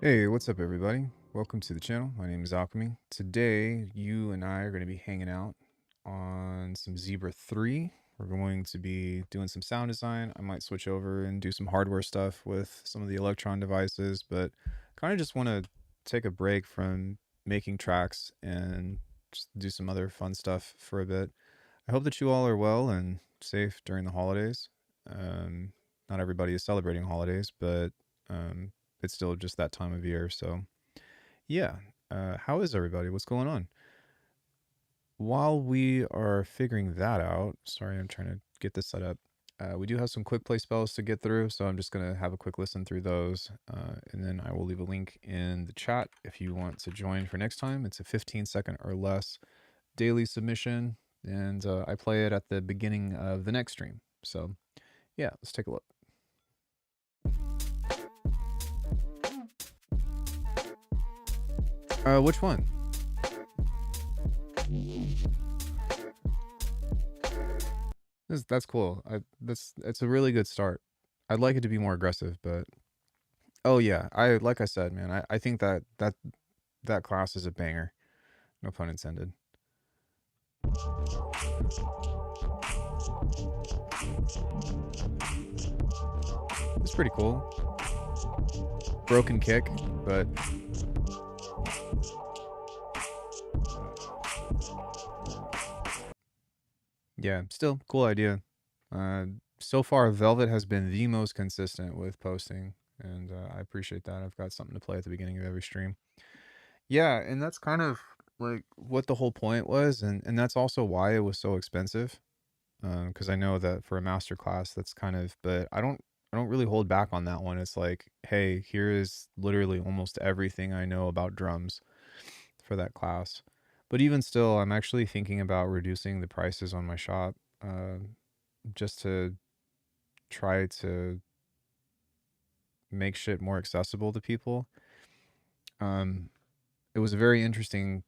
Hey, what's up, everybody? Welcome to the channel. My name is Alckemy. Today, you and I are going to be hanging out on some Zebra 3. We're going to be doing some sound design. I might switch over and do some hardware stuff with some of the Electron devices, but kind of just want to take a break from making tracks and just do some other fun stuff for a bit. I hope that you all are well and safe during the holidays. Um, Not everybody is celebrating holidays, but um, it's still just that time of year. So, yeah. How is everybody? What's going on? While we are figuring that out, sorry, I'm trying to get this set up. We do have some quick play spells to get through, so I'm just going to have a quick listen through those. And then I will leave a link in the chat if you want to join for next time. It's a 15-second or less daily submission, and I play it at the beginning of the next stream. So, yeah, let's take a look. Which one? That's cool. It's a really good start. I'd like it to be more aggressive, but oh yeah, like I said, man, I think that class is a banger. No pun intended. It's pretty cool. Broken kick, but yeah, still cool idea. So far, Velvet has been the most consistent with posting, and I appreciate that. I've got something to play at the beginning of every stream. Yeah, and that's kind of like what the whole point was, and that's also why it was so expensive. Because I know that for a master class, that's kind of, but I don't really hold back on that one. It's like, hey, here is literally almost everything I know about drums for that class. But even still, I'm actually thinking about reducing the prices on my shop, just to try to make shit more accessible to people. It was a very interesting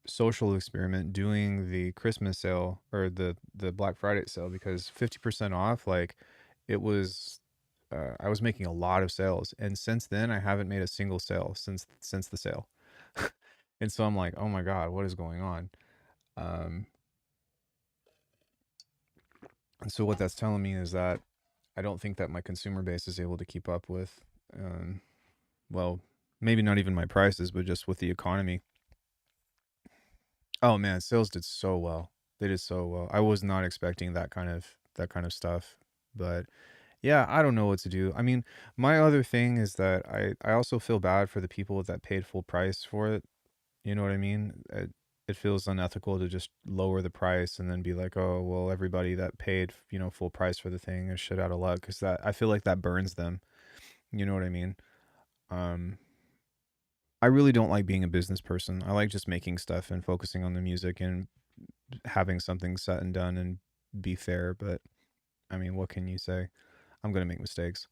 social experiment doing the Christmas sale or the Black Friday sale, because 50% off, like it was I was making a lot of sales, and since then I haven't made a single sale since the sale. And so I'm like, "Oh my god, what is going on?" Um and so what that's telling me is that I don't think that my consumer base is able to keep up with um well, maybe not even my prices, but just with the economy. Oh man, sales did so well. They did so well. I was not expecting that kind of stuff. But yeah, I don't know what to do. I mean, my other thing is that I also feel bad for the people that paid full price for it. You know what I mean? It feels unethical to just lower the price and then be like, "Oh, well, everybody that paid, full price for the thing is shit out of luck," cuz that I feel like that burns them. You know what I mean? Um I really don't like being a business person. I like just making stuff and focusing on the music and having something set and done and be fair, but I mean, what can you say? I'm going to make mistakes.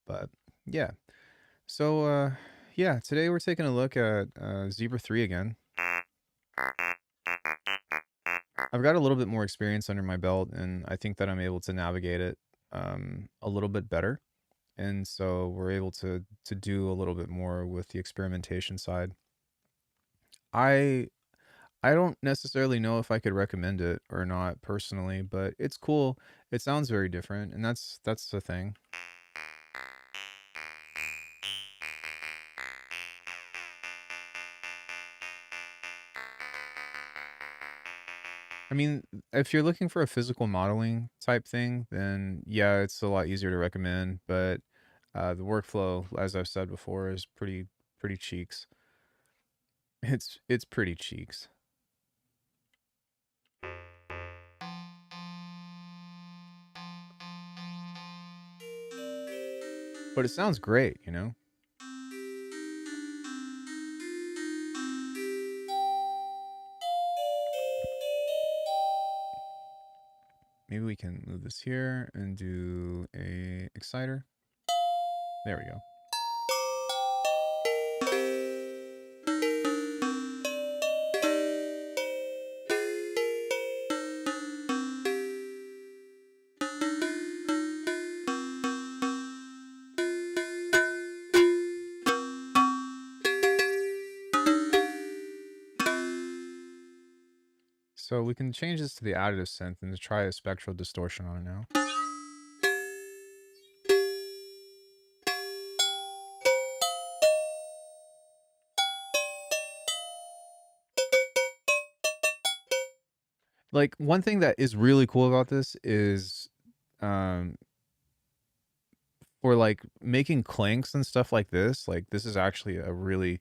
But yeah. So yeah, today we're taking a look at Zebra 3 again. I've got a little bit more experience under my belt, and I think that I'm able to navigate it a little bit better. And so we're able to do a little bit more with the experimentation side. I I don't necessarily know if I could recommend it or not personally, but it's cool. It sounds very different, and that's the thing. I mean, if you're looking for a physical modeling type thing, then yeah, it's a lot easier to recommend. But the workflow, as I've said before, is pretty cheeks. It's pretty cheeks. But it sounds great, you know? Maybe we can move this here and do a exciter. There we go. So we can change this to the additive synth and try a spectral distortion on it now. Like, one thing that is really cool about this is, for like making clanks and stuff like this is actually a really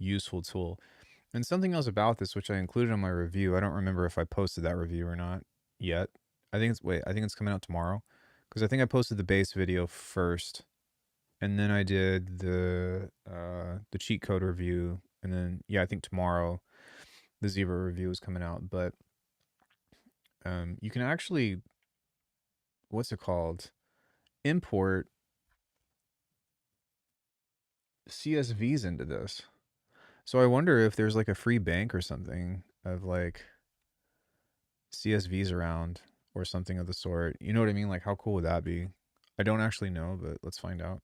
useful tool. And something else about this, which I included in my review, I don't remember if I posted that review or not yet. I think it's coming out tomorrow, because I think I posted the base video first, and then I did the cheat code review, and then I think tomorrow the Zebra review is coming out. But you can actually, what's it called, import CSVs into this. So I wonder if there's like a free bank or something of like CSVs around or something of the sort. You know what I mean? Like, how cool would that be? I don't actually know, but let's find out.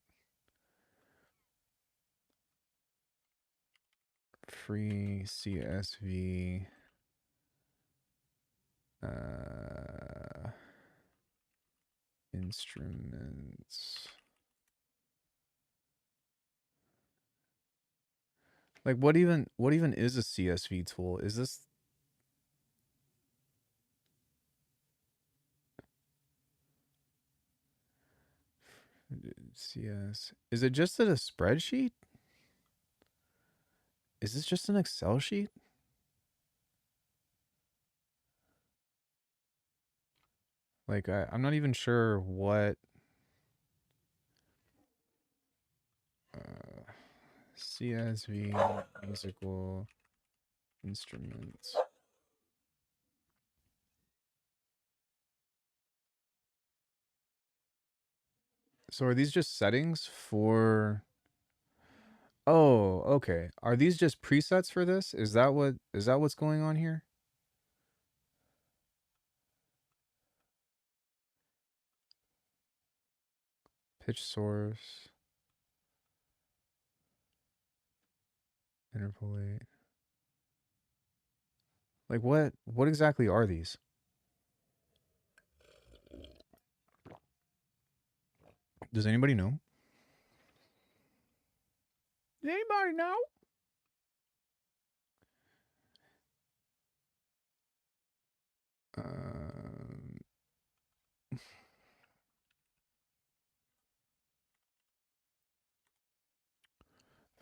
Free CSV. Instruments. Like, what even is a CSV tool? Is this CS? Is it just a spreadsheet? Is this just an Excel sheet? Like, I'm not even sure what CSV musical instruments. So are these just settings for... Oh, okay. Are these just presets for this? Is that what's going on here? Pitch source. Interpolate. Like, what exactly are these? Does anybody know? Does anybody know?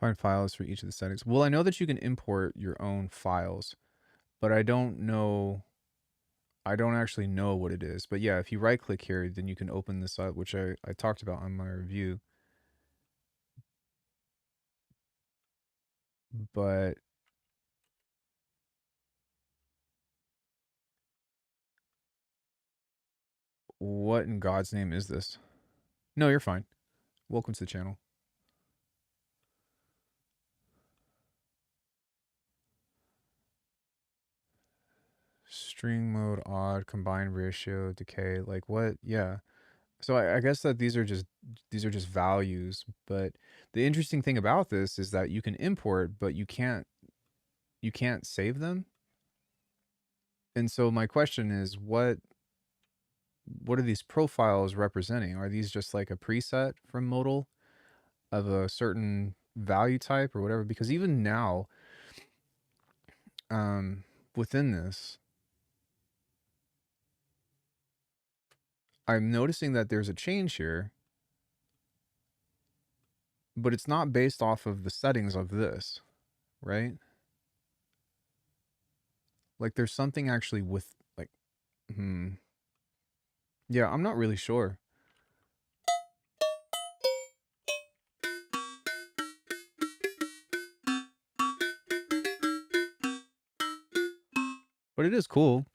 Find files for each of the settings. Well, I know that you can import your own files, but I don't actually know what it is. But yeah, if you right click here, then you can open this up, which I talked about on my review. But what in God's name is this? No, you're fine. Welcome to the channel. String mode, odd, combined ratio, decay. Like what? Yeah. So I guess that these are just values. But the interesting thing about this is that you can import, but you can't save them. And so my question is, what are these profiles representing? Are these just like a preset from Modal of a certain value type or whatever? Because even now, within this, I'm noticing that there's a change here, but it's not based off of the settings of this, right? Like there's something actually with like, yeah, I'm not really sure. But it is cool.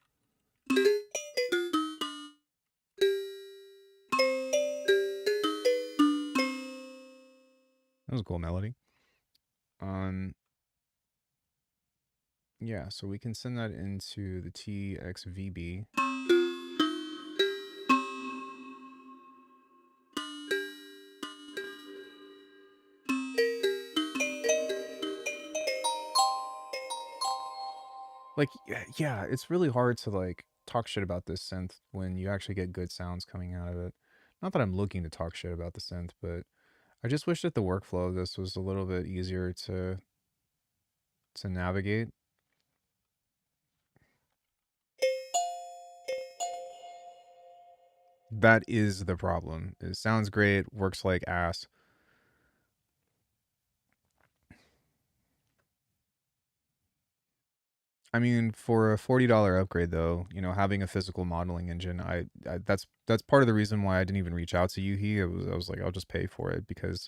That was a cool melody. Yeah, so we can send that into the TXVB. Like, yeah, it's really hard to like talk shit about this synth when you actually get good sounds coming out of it. Not that I'm looking to talk shit about the synth, but I just wish that the workflow of this was a little bit easier to navigate. That is the problem. It sounds great, works like ass. I mean, for a $40 upgrade though, you know, having a physical modeling engine, that's part of the reason why I didn't even reach out to Yuhi. I was like, I'll just pay for it because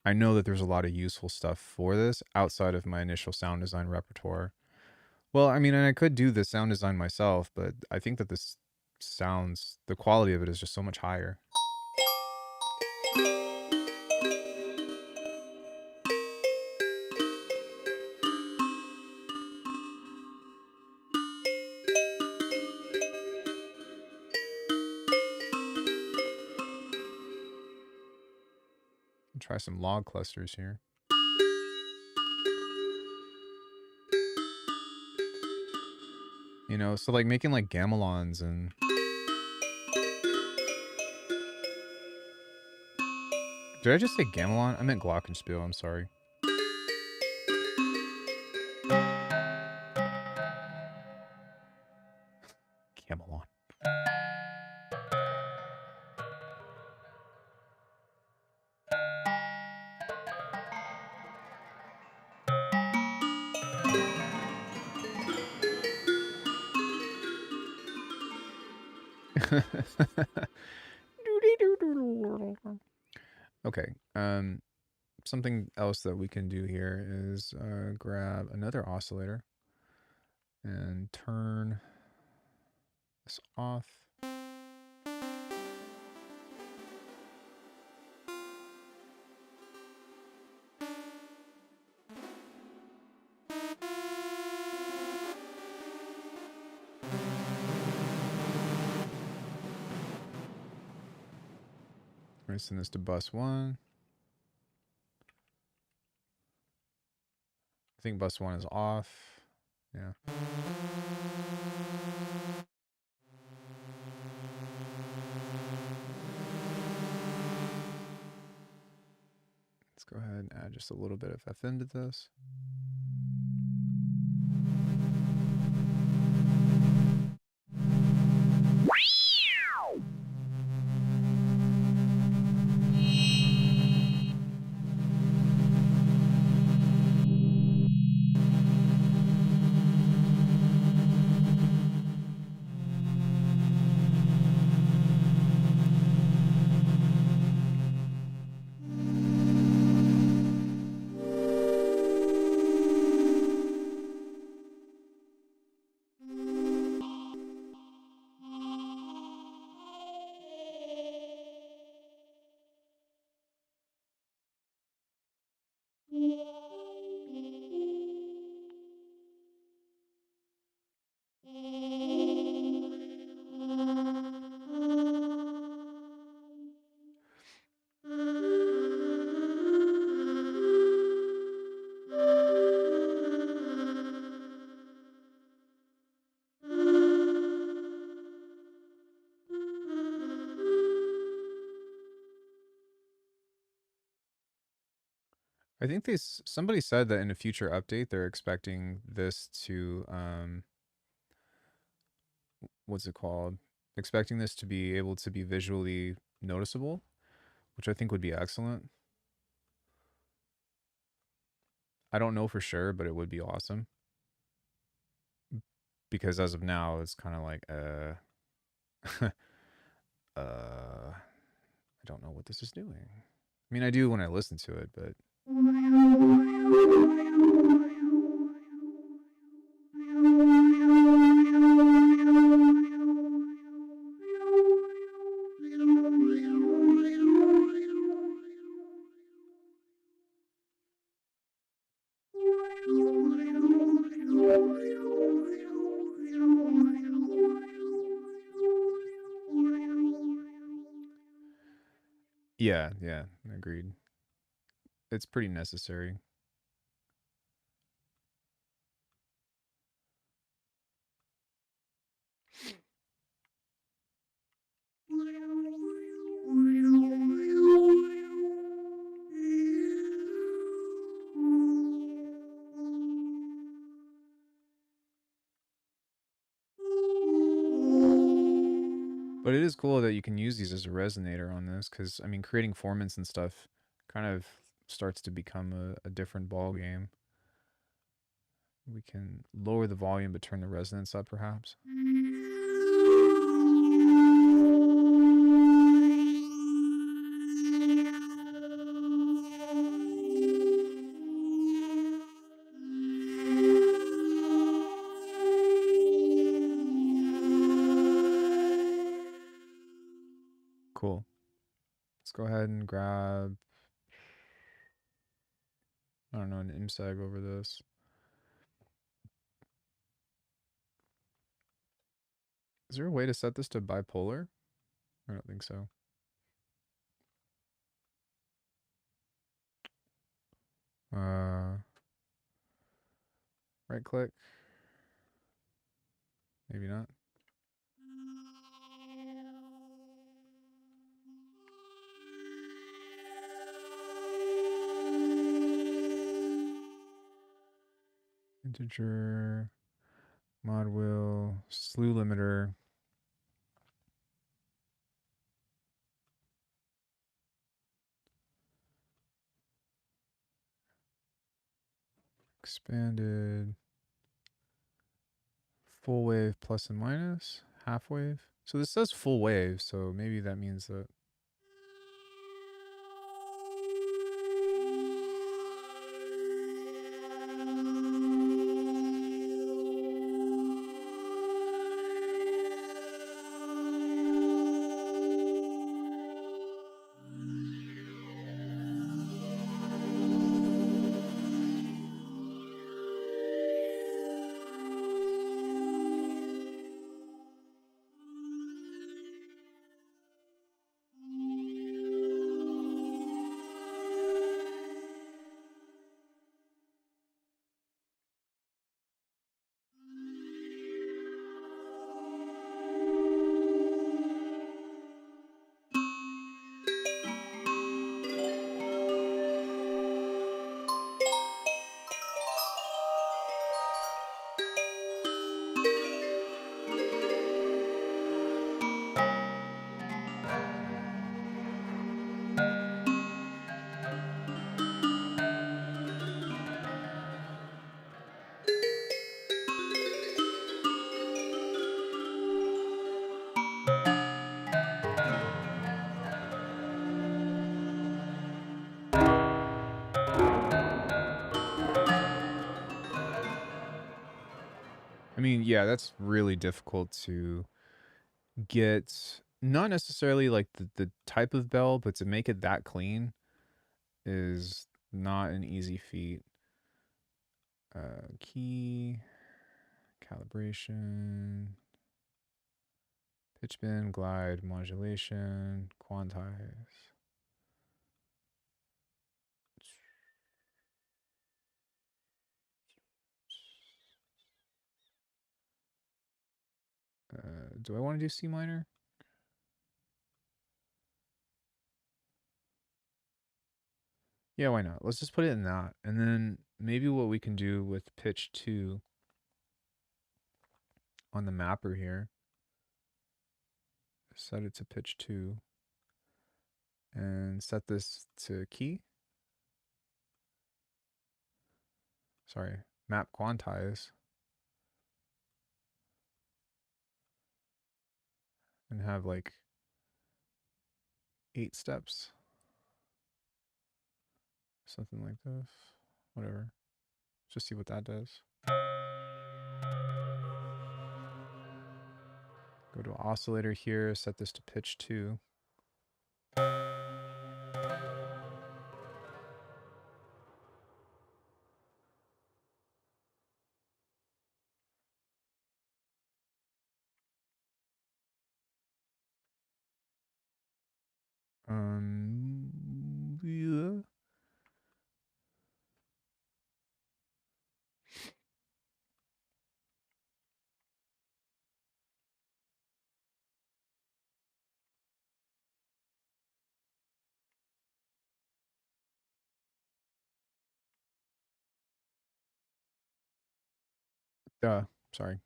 I know that there's a lot of useful stuff for this outside of my initial sound design repertoire. Well, I mean, and I could do the sound design myself, but I think that this sounds the quality of it is just so much higher. Try some log clusters here. You know, so like making like gamelons and did I just say gamelon? I meant glockenspiel, I'm sorry. Gamelon. Okay. Something else that we can do here is grab another oscillator and turn this off. We're going to send this to bus 1. I think bus 1 is off. Yeah. Let's go ahead and add just a little bit of FM to this. I think somebody said that in a future update they're expecting this to what's it called? Expecting this to be able to be visually noticeable, which I think would be excellent. I don't know for sure, but it would be awesome. Because as of now, it's kind of like I don't know what this is doing. I mean, I do when I listen to it, but yeah, agreed. It's pretty necessary. But it is cool that you can use these as a resonator on this, because I mean, creating formants and stuff kind of starts to become a different ball game. We can lower the volume but turn the resonance up, perhaps. Cool. Let's go ahead and grab, I don't know, an IMSEG over this. Is there a way to set this to bipolar? I don't think so. Right click. Maybe not. Integer, mod wheel, slew limiter. Expanded. Full wave plus and minus. Half wave. So this says full wave, so maybe that means that. I mean, yeah, that's really difficult to get. Not necessarily like the type of bell, but to make it that clean is not an easy feat. Key, calibration, pitch bend, glide, modulation, quantize. Do I want to do C minor? Yeah, why not? Let's just put it in that. And then maybe what we can do with pitch 2 on the mapper here, set it to pitch 2 and set this to key. Sorry, map quantize. And have like 8 steps. Something like this. Whatever. Just see what that does. Go to oscillator here, set this to pitch 2. Yeah. Sorry.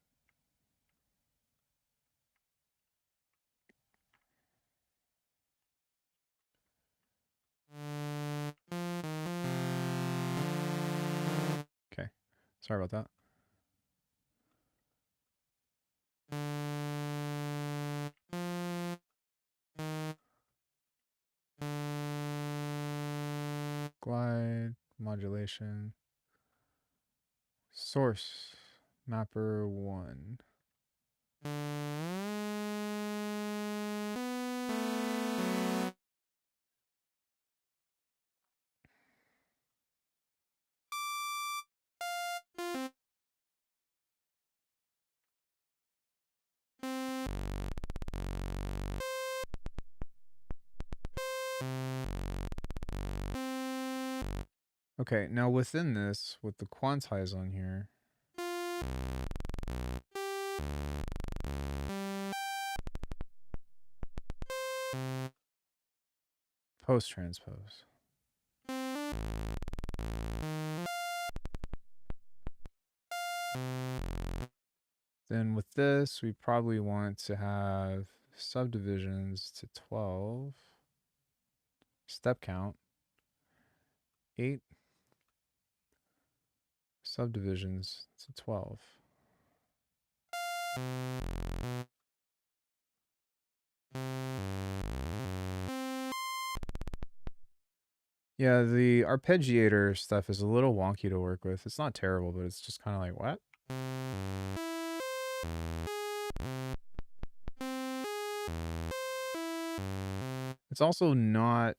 Okay, sorry about that. Glide, modulation, source, mapper 1. Okay, now within this, with the quantize on here, post-transpose. Then with this, we probably want to have subdivisions to 12, step count, 8 subdivisions to 12. Yeah, the arpeggiator stuff is a little wonky to work with. It's not terrible, but it's just kind of like, what? It's also not...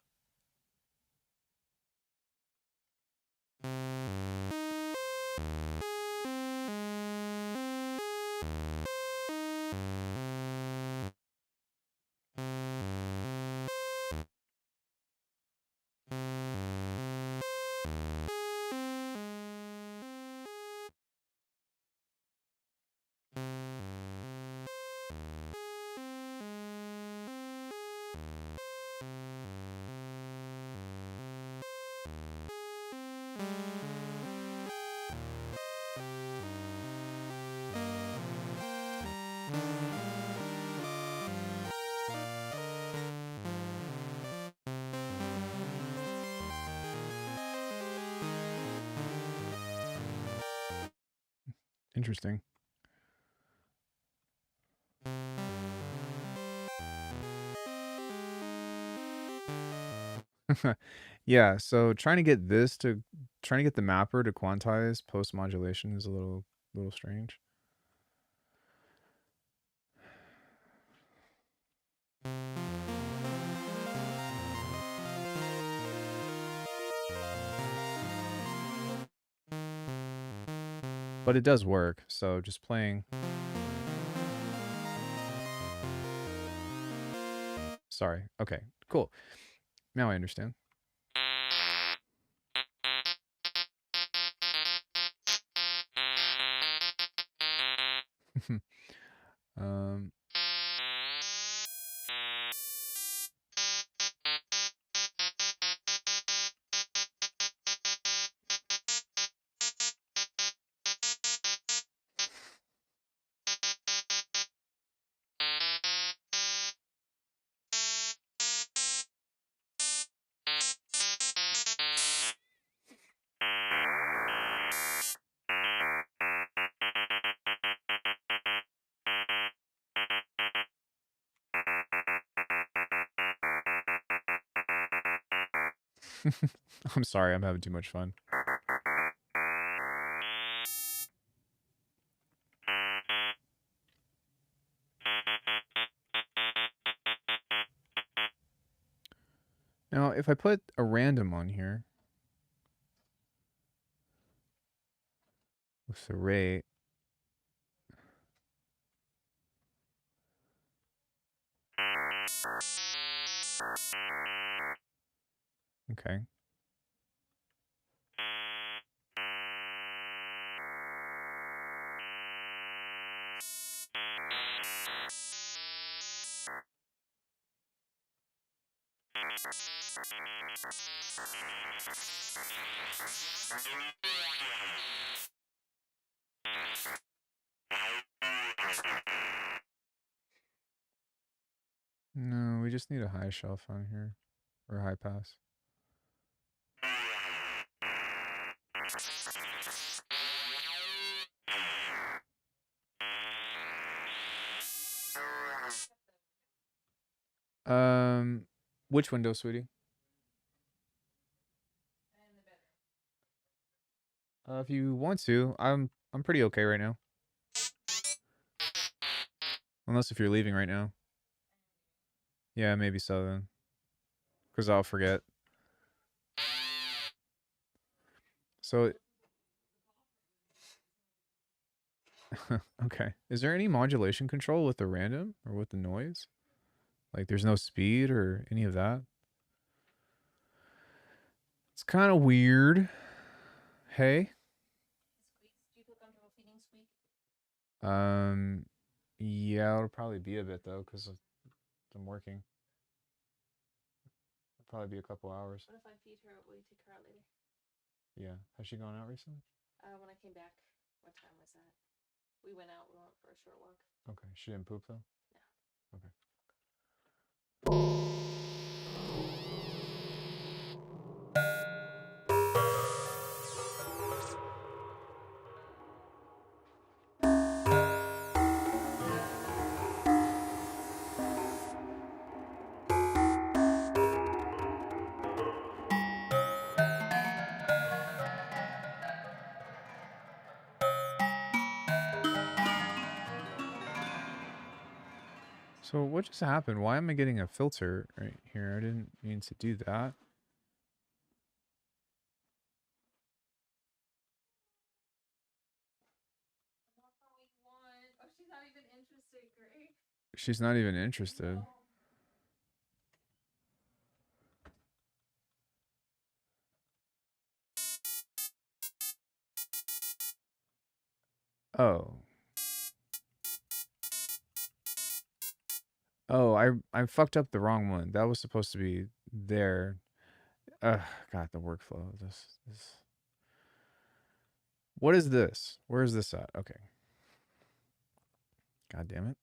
Interesting. Yeah, so trying to get the mapper to quantize post modulation is a little strange. But it does work, so just playing. Sorry. Okay, cool. Now I understand. um, I'm sorry, I'm having too much fun. Now, if I put a random on here with the rate, okay. No, we just need a high shelf on here, or high pass. Which window, sweetie? If you want to, I'm pretty okay right now. Unless if you're leaving right now. Yeah, maybe so then. Because I'll forget. So, okay. Is there any modulation control with the random or with the noise? Like there's no speed or any of that? It's kind of weird. Hey? Yeah, it'll probably be a bit though, because I'm working. It'll probably be a couple hours. What if I feed her? Will you take her out later? Yeah. Has she gone out recently? When I came back. What time was that? We went out. We went for a short walk. Okay. She didn't poop though? No. Okay. So what just happened? Why am I getting a filter right here? I didn't mean to do that. Oh, she's not even interested, Gray. She's not even interested. No. Oh. Oh, I fucked up the wrong one. That was supposed to be there. Ugh, God, the workflow of this. What is this? Where is this at? Okay. God damn it.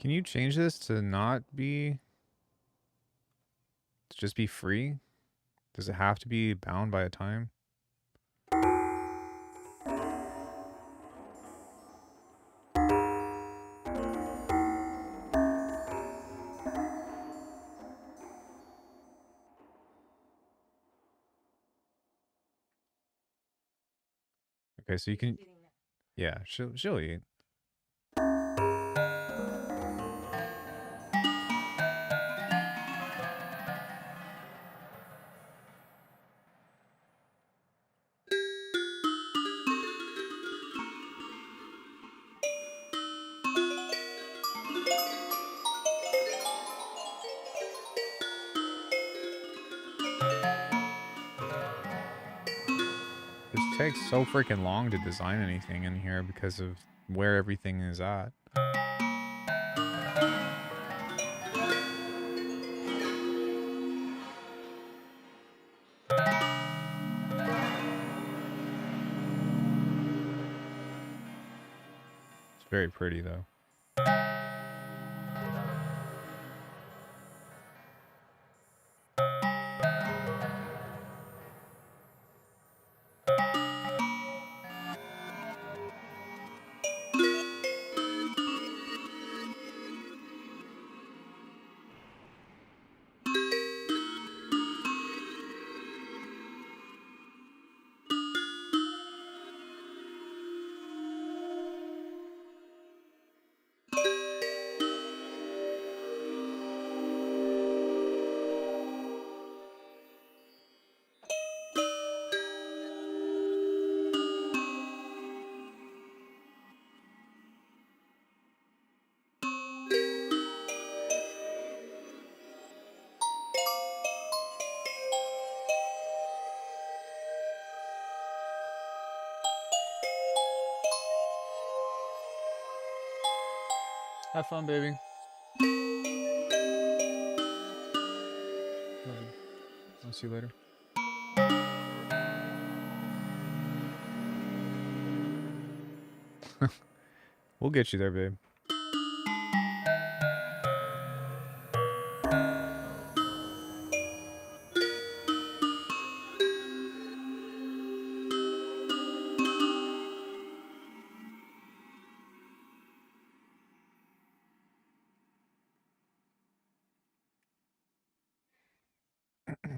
Can you change this to not be, to just be free? Does it have to be bound by a time? Okay, so you can, yeah, she'll eat. This takes so freaking long to design anything in here because of where everything is at. It's very pretty though. Have fun, baby. Love you. I'll see you later. We'll get you there, babe. Okay,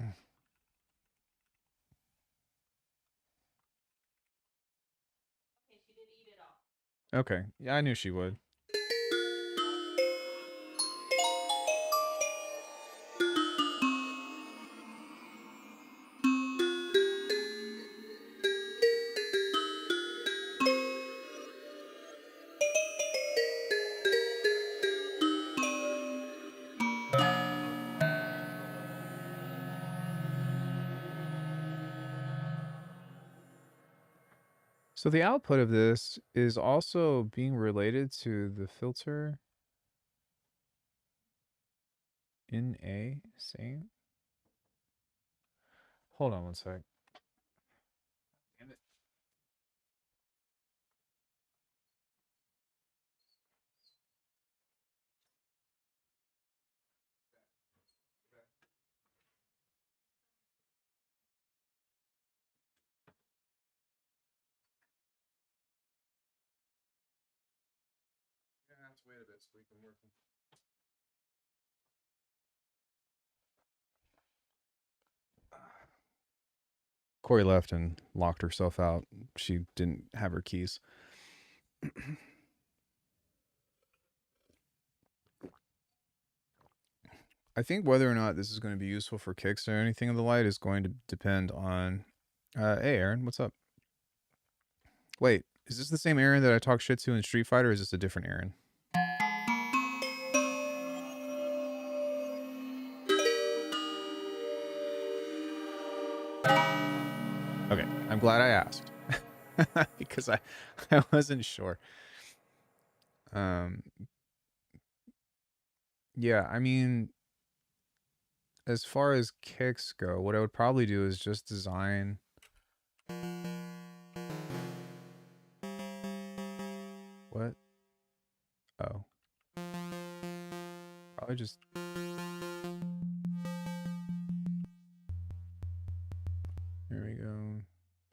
she did eat it all. Okay. Yeah, I knew she would. So the output of this is also being related to the filter in A, same. Hold on one sec. Damn it. Yeah, I have to wait a bit so we can work. Corey left and locked herself out. She didn't have her keys. I think whether or not this is going to be useful for kicks or anything of the light is going to depend on. Hey, Aaron, what's up? Wait, is this the same Aaron that I talk shit to in Street Fighter, or is this a different Aaron? Okay, I'm glad I asked because I wasn't sure. Um, yeah, I mean, as far as kicks go, what I would probably do is just design. What? Oh, probably just. Here we go.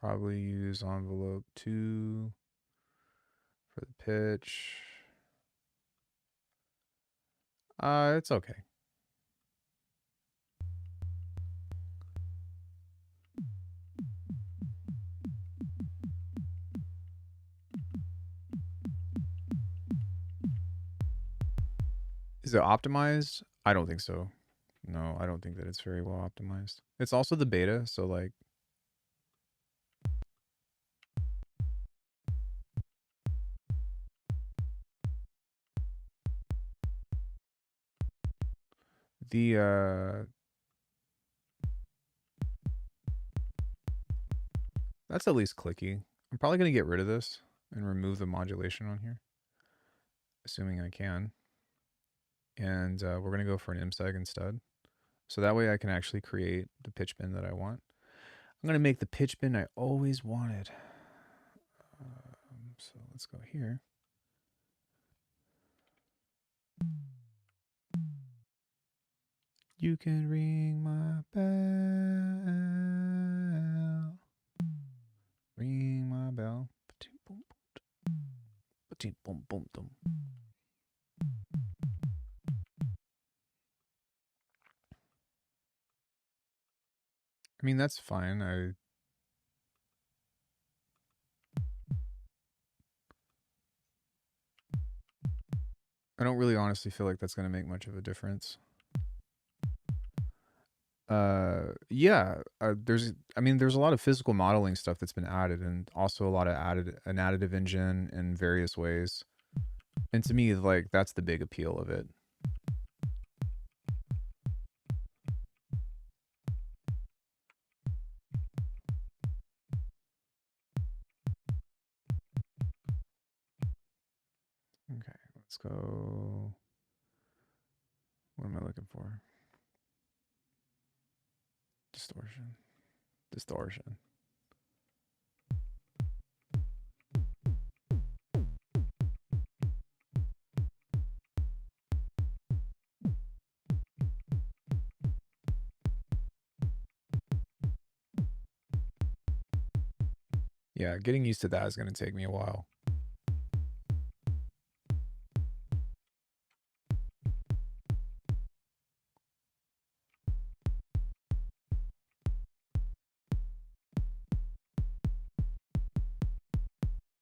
Probably use envelope 2 for the pitch. It's okay. Is it optimized? I don't think so. No, I don't think that it's very well optimized. It's also the beta, so like the that's at least clicky. I'm probably going to get rid of this and remove the modulation on here, assuming I can. And we're going to go for an MSEG instead. So that way I can actually create the pitch bend that I want. I'm going to make the pitch bend I always wanted. So let's go here. You can ring my bell. Ring my bell. I mean, that's fine. I don't really honestly feel like that's going to make much of a difference. Yeah, there's a lot of physical modeling stuff that's been added, and also a lot of an additive engine in various ways. And to me, like, that's the big appeal of it. Okay, let's Let's go. What am I looking for? Distortion. Distortion. Yeah, getting used to that is going to take me a while.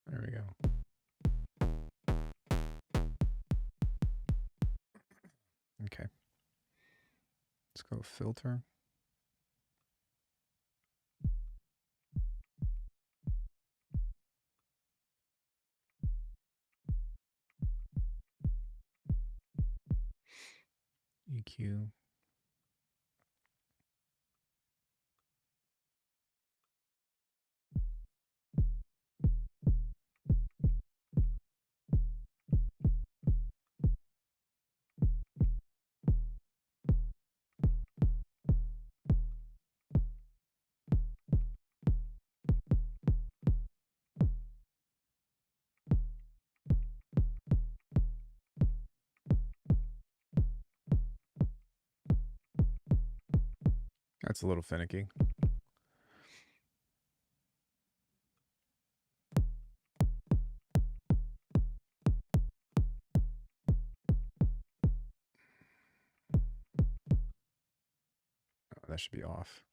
There we go. Okay. Let's go filter. EQ. That's a little finicky. Oh, that should be off.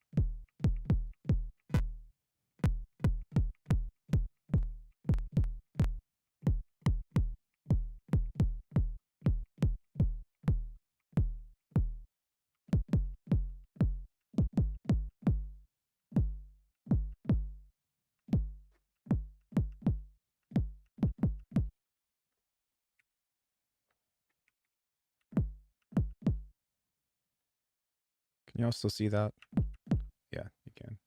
Can y'all still see that? Yeah, you can.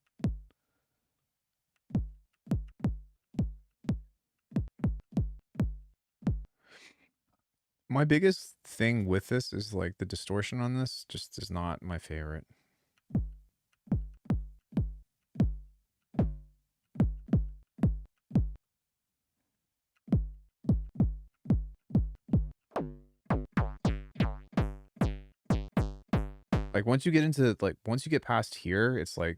My biggest thing with this is like the distortion on this just is not my favorite. Like once you get into once you get past here, it's like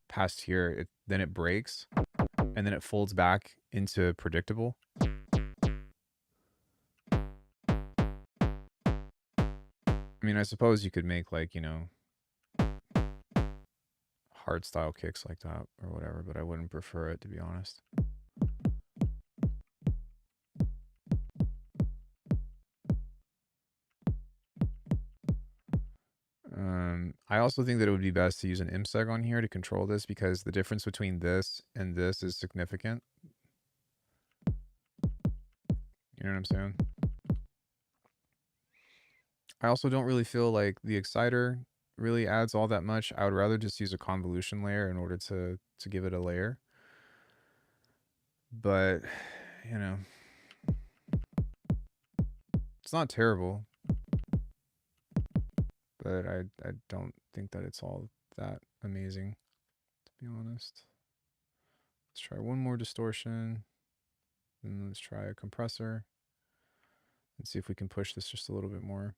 past here, then it breaks and then it folds back into predictable. I mean, I suppose you could make like, you know, hard style kicks like that or whatever, but I wouldn't prefer it, to be honest. I also think that it would be best to use an IMSEG on here to control this because the difference between this and this is significant. You know what I'm saying? I also don't really feel like the exciter really adds all that much. I would rather just use a convolution layer in order to give it a layer. But, you know, it's not terrible. But I don't think that it's all that amazing, to be honest. Let's try one more distortion. And let's try a compressor. And see if we can push this just a little bit more.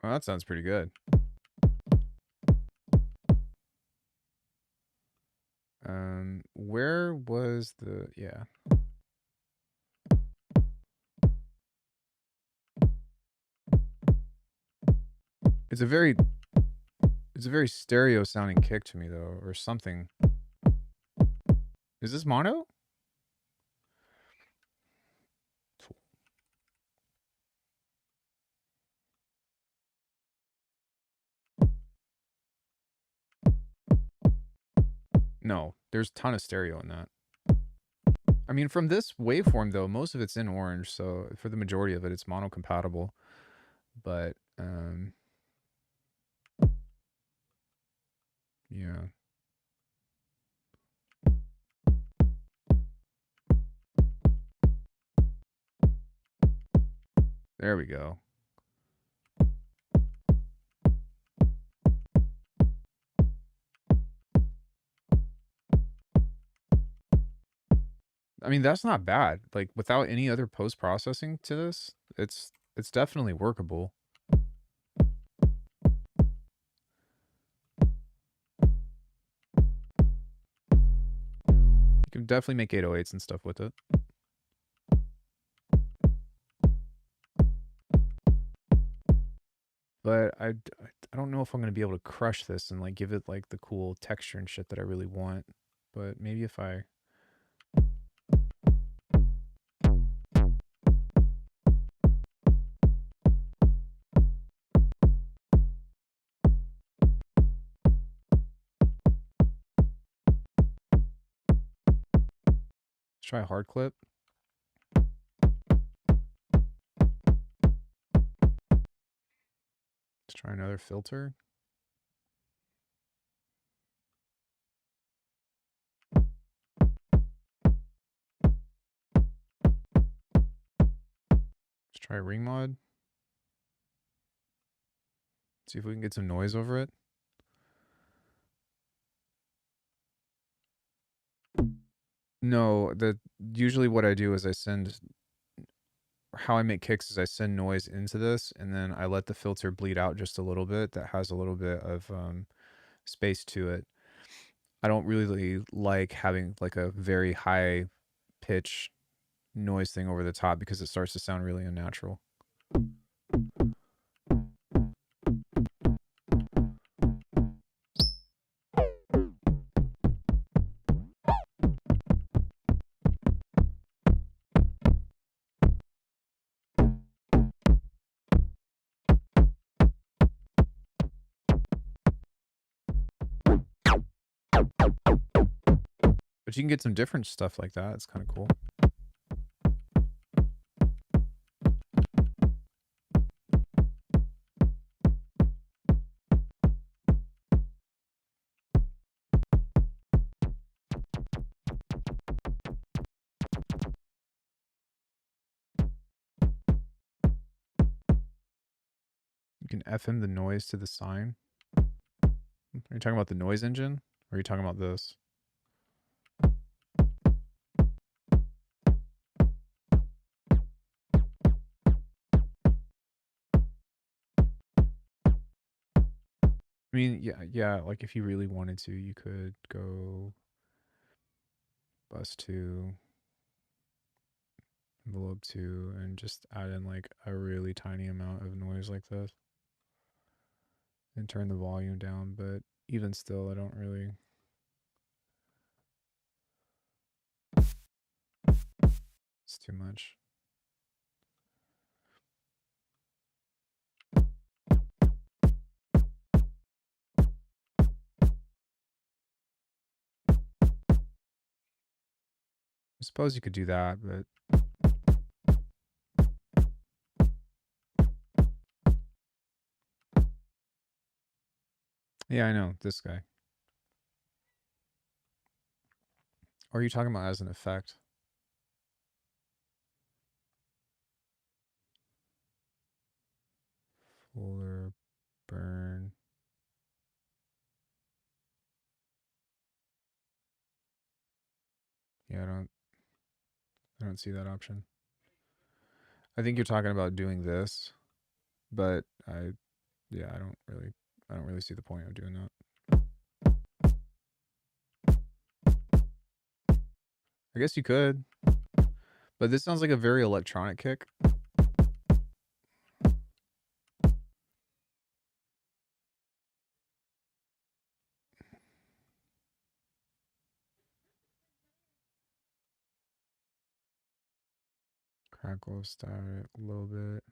Well, that sounds pretty good. Where was the, yeah. It's a very stereo sounding kick to me though, or something. Is this mono? No, there's a ton of stereo in that. I mean, from this waveform though, most of it's in orange, so for the majority of it, it's mono compatible. But yeah. There we go. I mean, that's not bad. Like without any other post processing to this, it's definitely workable. You can definitely make 808s and stuff with it. But I don't know if I'm going to be able to crush this and like give it like the cool texture and shit that I really want. But maybe if I let's try a hard clip. Let's try another filter. Let's try ring mod. See if we can get some noise over it. No, usually what I do is how I make kicks is I send noise into this and then I let the filter bleed out just a little bit that has a little bit of space to it. I don't really like having like a very high pitch noise thing over the top because it starts to sound really unnatural. But you can get some different stuff like that. It's kind of cool. You can FM the noise to the sine. Are you talking about the noise engine? Or are you talking about this? I mean, yeah, like if you really wanted to, you could go bus 2, envelope 2, and just add in like a really tiny amount of noise like this. And turn the volume down, but even still, I don't really. It's too much. I suppose you could do that, but yeah, I know this guy. Or are you talking about as an effect? Fuller burn. Yeah, I don't see that option. I think you're talking about doing this, but yeah, I don't really see the point of doing that. I guess you could, but this sounds like a very electronic kick. Crackle, static, a little bit.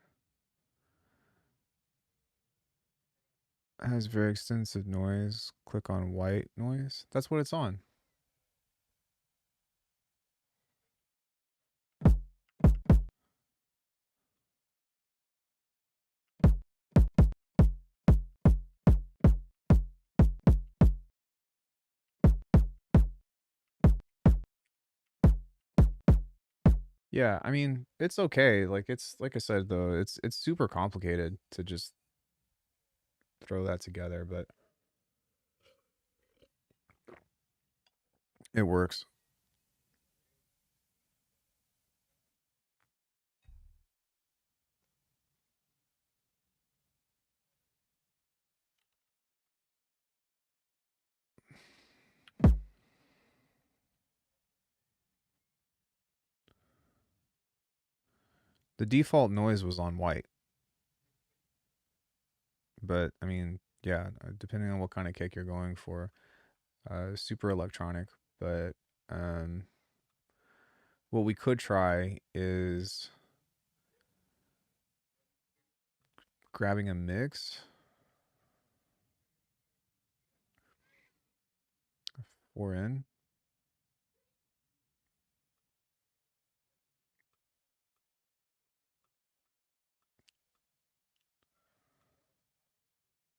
It has very extensive noise. Click on white noise. That's what it's on. Yeah, I mean, it's okay. Like it's like I said though, it's super complicated to just throw that together, but it works. The default noise was on white, but I mean, yeah, depending on what kind of kick you're going for, super electronic. But um, what we could try is grabbing a mix, 4N.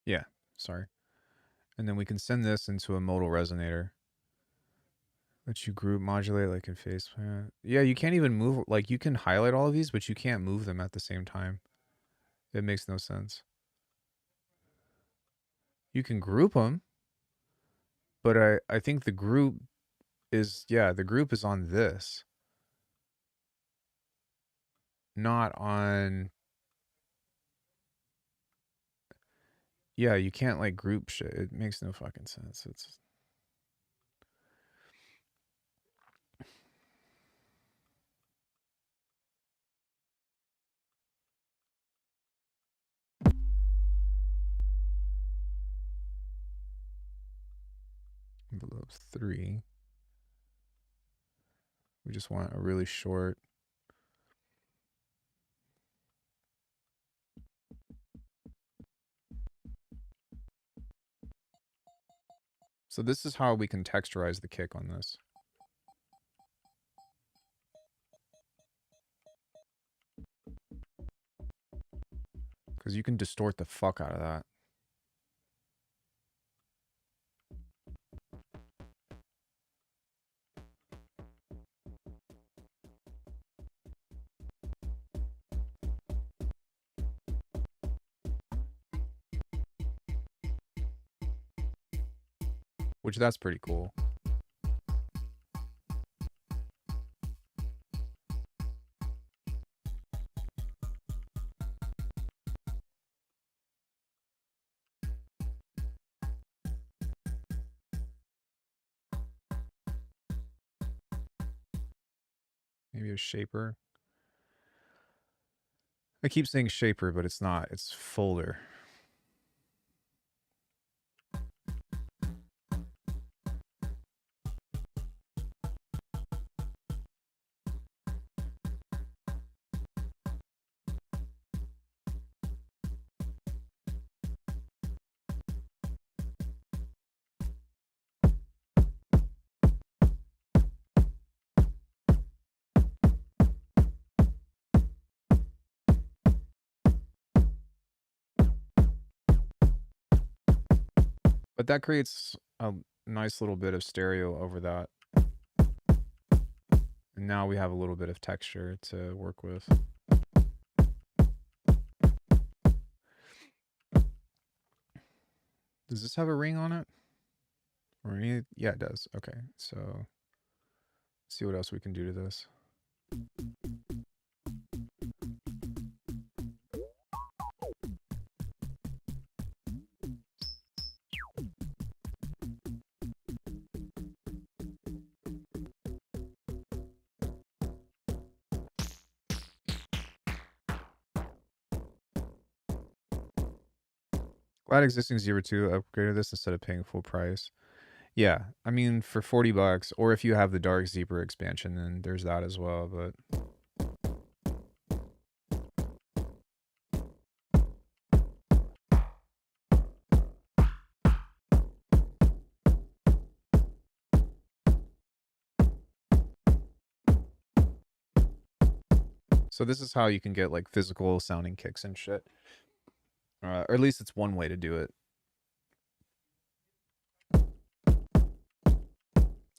Yeah, sorry. And then we can send this into a modal resonator that you group modulate like in phase plant. Yeah, you can't even move, like you can highlight all of these, but you can't move them at the same time. It makes no sense. You can group them, but I think the group is, yeah, the group is on this, not on, yeah, you can't like group shit. It makes no fucking sense. It's envelope 3. We just want a really short. So this is how we can texturize the kick on this. Because you can distort the fuck out of that. Which that's pretty cool. Maybe a shaper. I keep saying shaper, but it's not. It's folder. But that creates a nice little bit of stereo over that. And now we have a little bit of texture to work with. Does this have a ring on it? Or any? Yeah, it does. Okay, so let's see what else we can do to this. Glad existing Zebra 2 upgraded this instead of paying full price. Yeah, I mean for 40 bucks, or if you have the Dark Zebra expansion, then there's that as well. But so this is how you can get like physical sounding kicks and shit. Or at least it's one way to do it.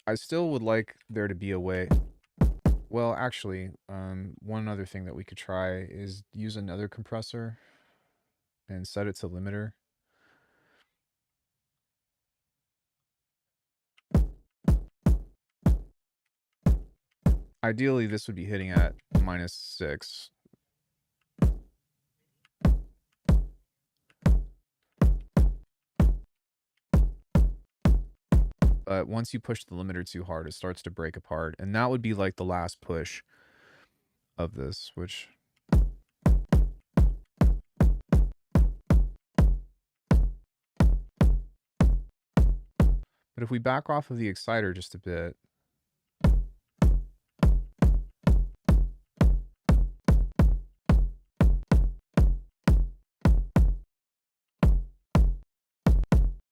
I still would like there to be a way. Well, actually, one other thing that we could try is use another compressor and set it to limiter. Ideally, this would be hitting at -6. But once you push the limiter too hard, it starts to break apart. And that would be like the last push of this, which... But if we back off of the exciter just a bit...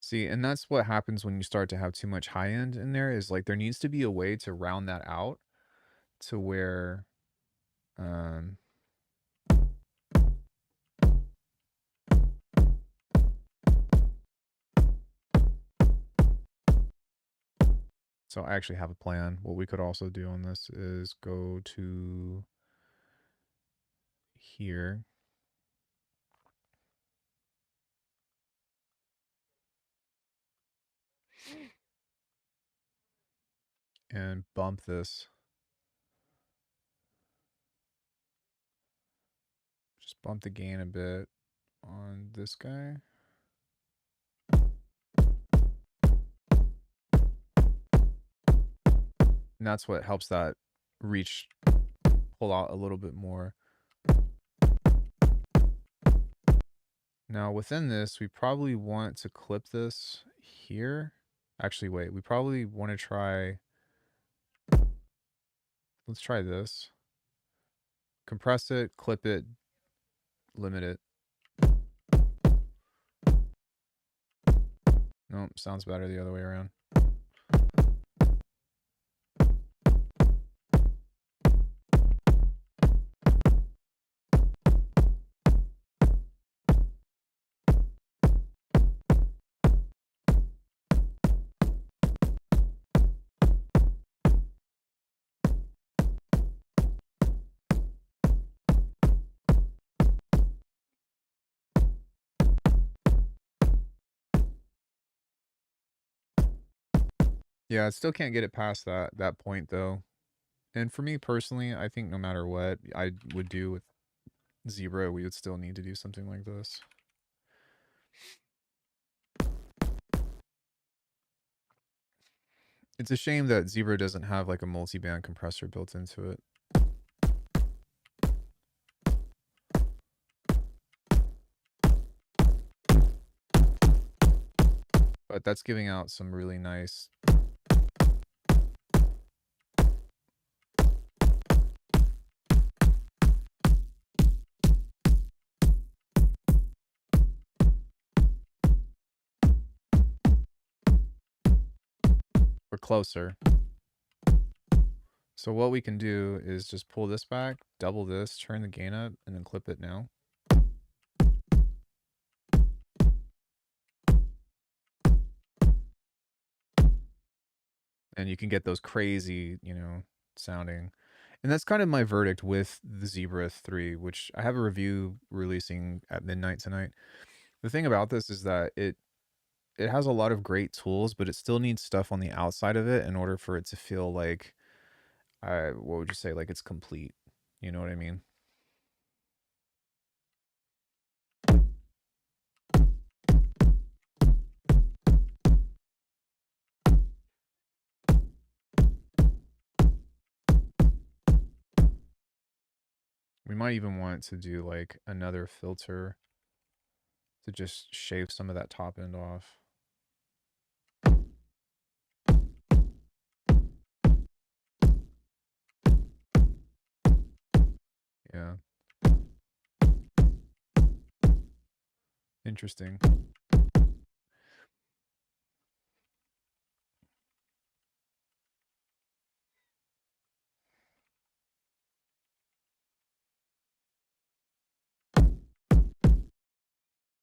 See, and that's what happens when you start to have too much high end in there, is like there needs to be a way to round that out to where... Um, so I actually have a plan. What we could also do on this is go to here. And bump this. Just bump the gain a bit on this guy. And that's what helps that reach pull out a little bit more. Now within this, we probably want to clip this here. Actually, wait, we probably want to try... Let's try this. Compress it, clip it, limit it. Nope, sounds better the other way around. Yeah, I still can't get it past that point though. And for me personally, I think no matter what I would do with Zebra, we would still need to do something like this. It's a shame that Zebra doesn't have like a multi-band compressor built into it. But that's giving out some really nice... We're closer. So what we can do is just pull this back, double this, turn the gain up, and then clip it now. And you can get those crazy, you know, sounding. And that's kind of my verdict with the Zebra 3, which I have a review releasing at midnight tonight. The thing about this is that it has a lot of great tools, but it still needs stuff on the outside of it in order for it to feel like, what would you say, like it's complete. You know what I mean? We might even want to do like another filter to just shave some of that top end off. Yeah. Interesting.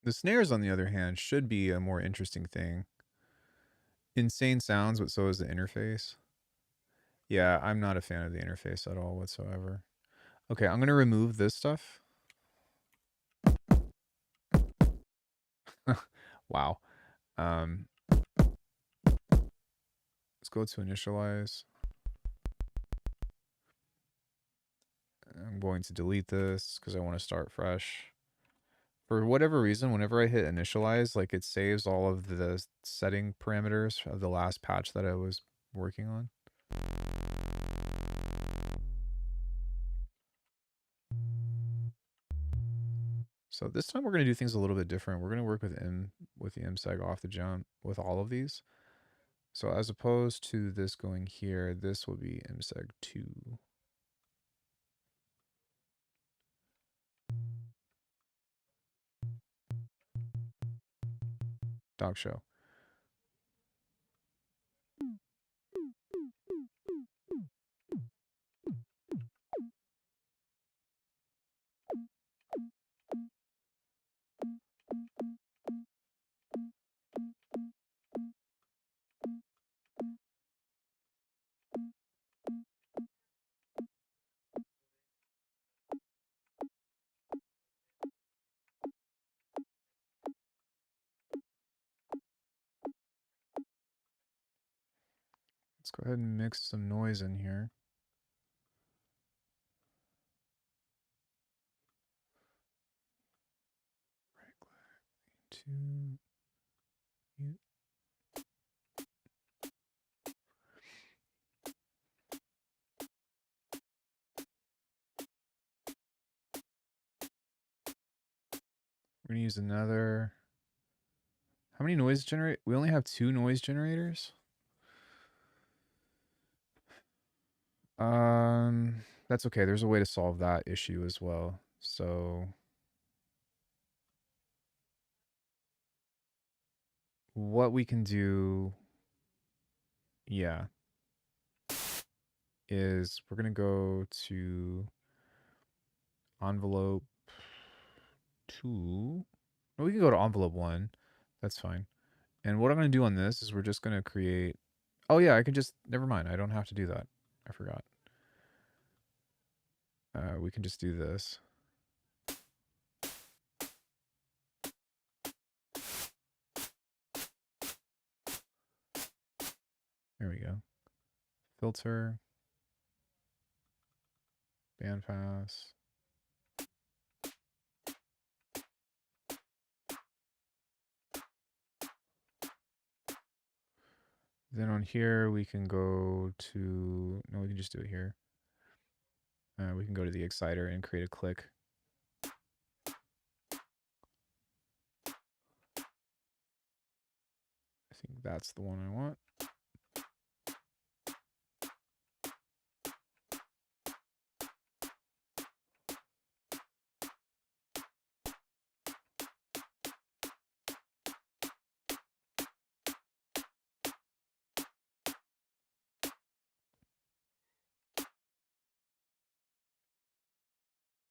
The snares, on the other hand, should be a more interesting thing. Insane sounds, but so is the interface. Yeah, I'm not a fan of the interface at all whatsoever. Okay, I'm going to remove this stuff. Wow. Um, let's go to initialize. I'm going to delete this because I want to start fresh. For whatever reason, whenever I hit initialize, like it saves all of the setting parameters of the last patch that I was working on. So this time we're going to do things a little bit different. We're going to work with the MSeg off the jump with all of these. So as opposed to this going here, this will be MSeg 2. Dog show. Let's go ahead and mix some noise in here. Right click to mute. We're going to use another. How many noise generate? We only have 2 noise generators. That's okay. There's a way to solve that issue as well. So what we can do, yeah, is we're going to go to envelope 2. Or we can go to envelope 1. That's fine. And what I'm going to do on this is we're just going to create. Oh, yeah, I can just. Never mind. I don't have to do that. I forgot. We can just do this. There we go. Filter, bandpass. Then on here, we can go to. No, we can just do it here. We can go to the exciter and create a click. I think that's the one I want.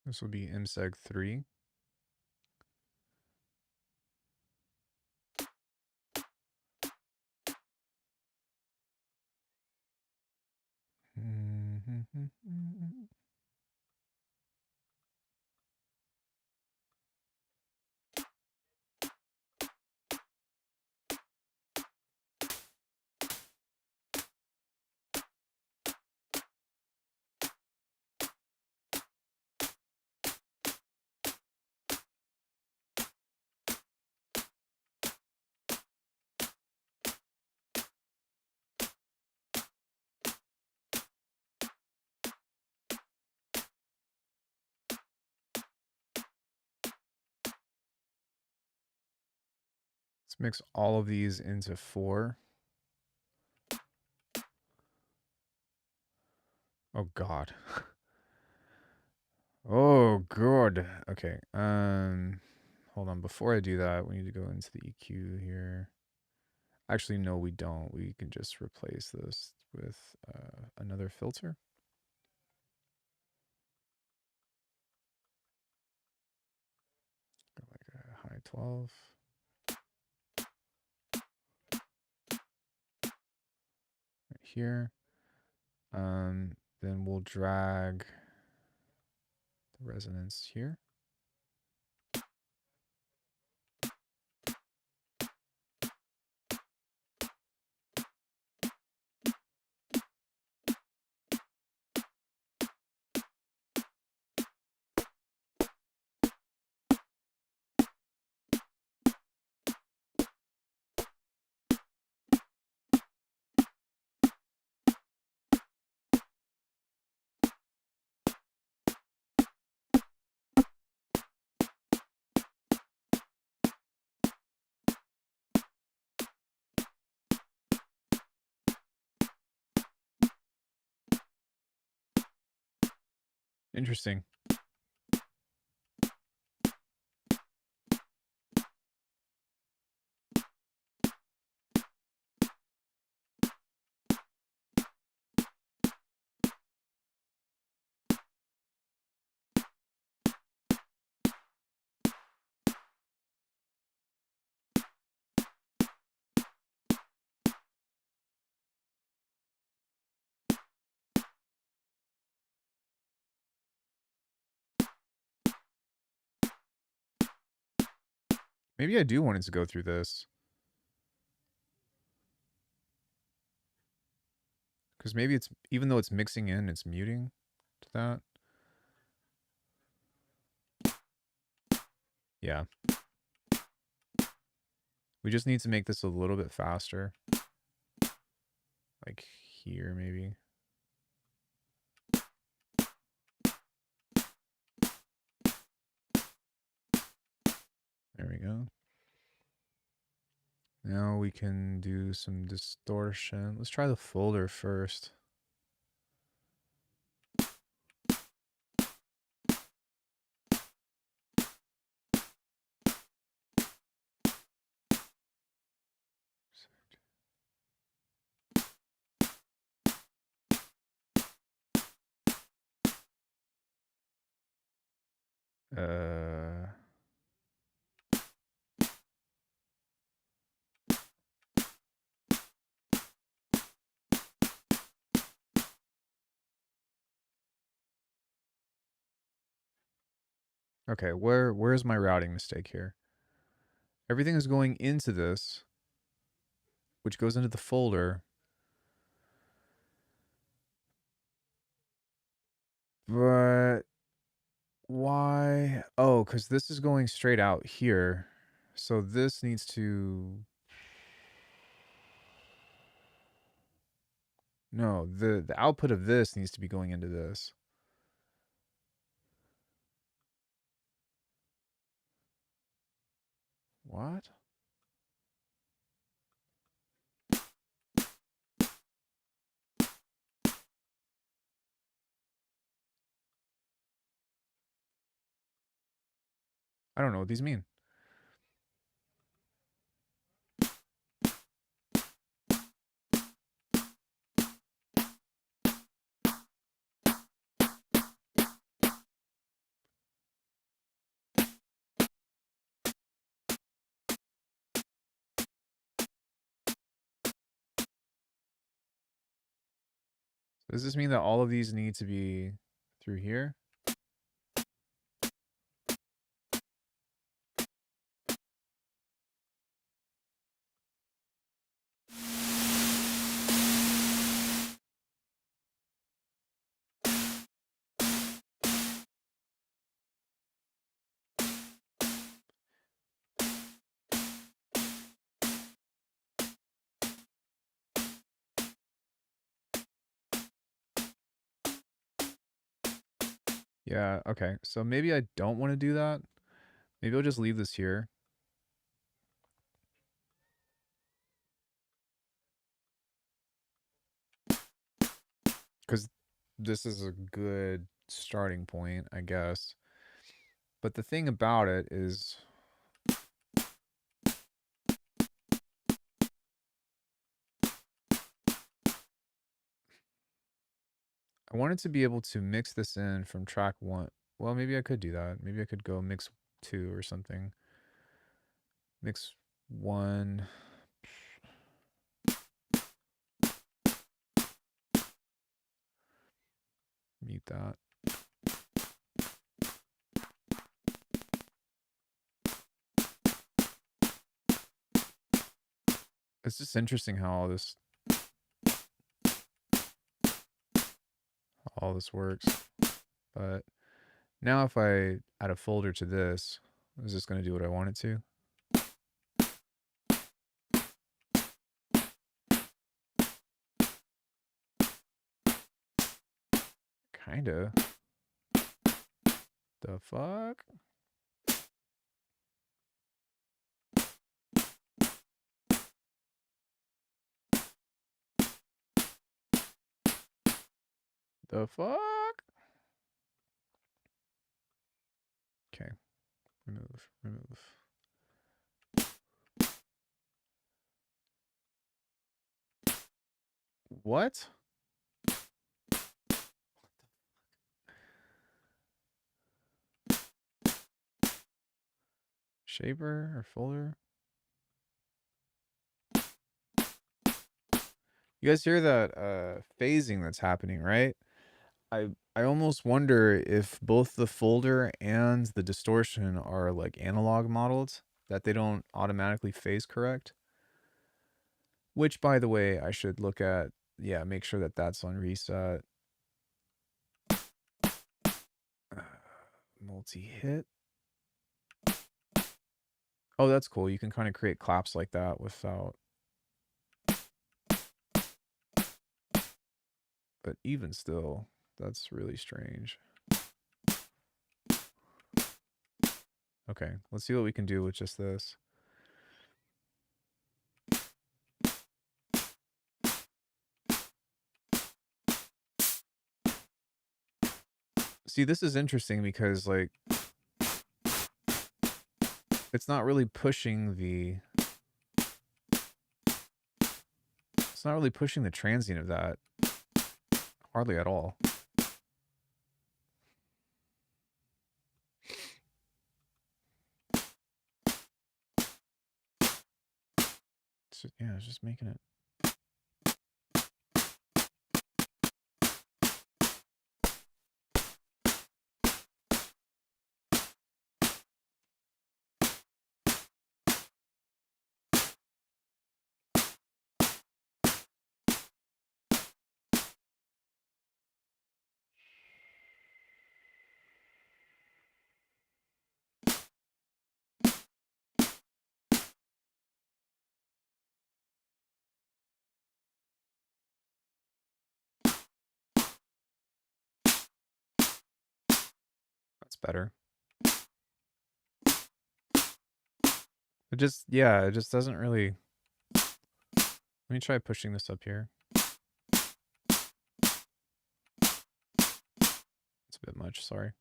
This will be MSeg 3. Let's mix all of these into 4. Oh God. Oh God. Okay. Hold on. Before I do that, we need to go into the EQ here. Actually, no, we don't. We can just replace this with another filter. Go like a high 12. Right here. Then we'll drag the resonance here. Interesting. Maybe I do want it to go through this. Because maybe it's, even though it's mixing in, it's muting to that. Yeah. We just need to make this a little bit faster. Like here, maybe. There we go. Now we can do some distortion. Let's try the folder first. Uh, okay, where's my routing mistake here? Everything is going into this, which goes into the folder. But why? Oh, because this is going straight out here. So this needs to... No, the output of this needs to be going into this. What? I don't know what these mean. Does this mean that all of these need to be through here? Yeah, okay. So maybe I don't want to do that. Maybe I'll just leave this here. Because this is a good starting point, I guess. But the thing about it is... I wanted to be able to mix this in from track 1. Well, maybe I could do that. Maybe I could go mix 2 or something. Mix 1. Mute that. It's just interesting how all this works. But now if I add a folder to this, is this going to do what I want it to? Kinda. The fuck? The fuck? Okay. Remove. What? Shaper or folder? You guys hear that phasing that's happening, right? I almost wonder if both the folder and the distortion are like analog modeled, that they don't automatically phase correct. Which, by the way, I should look at. Yeah, make sure that that's on reset. Multi-hit. Oh, that's cool. You can kind of create claps like that without. But even still, that's really strange. Okay, let's see what we can do with just this. See, this is interesting because, like, it's not really pushing the... It's not really pushing the transient of that. Hardly at all. So, yeah, it's just making it... That's better. It just, yeah, it just doesn't really... Let me try pushing this up here. It's a bit much, sorry.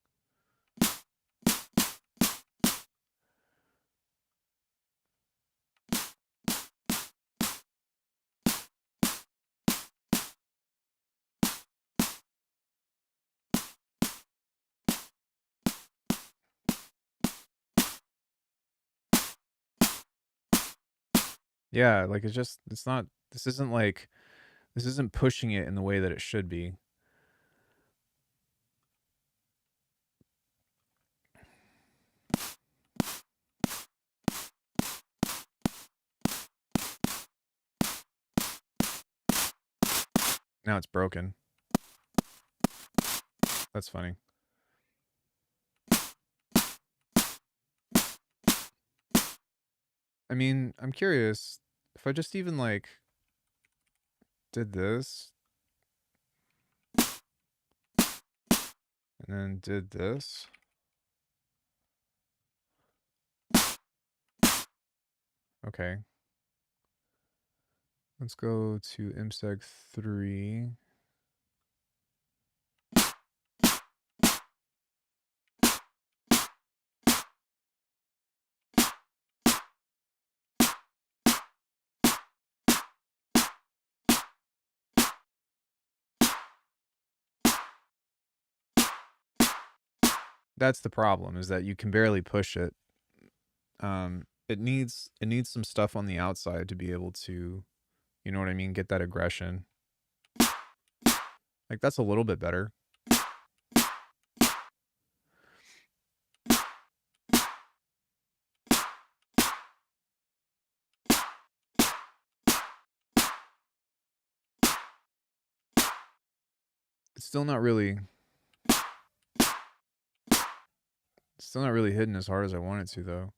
Yeah, like, it's not... This isn't pushing it in the way that it should be. Now it's broken. That's funny. I mean, I'm curious if I just even like did this and then did this. Okay. Let's go to MSEG 3. That's the problem, is that you can barely push it. It needs some stuff on the outside to be able to, you know what I mean, get that aggression. Like, that's a little bit better. It's still not really hitting as hard as I want it to though.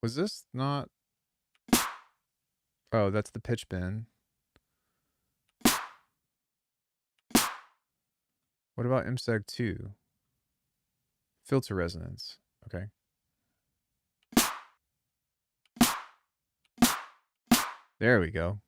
Was this not? Oh, that's the pitch bend. What about MSEG 2? Filter resonance. Okay. There we go.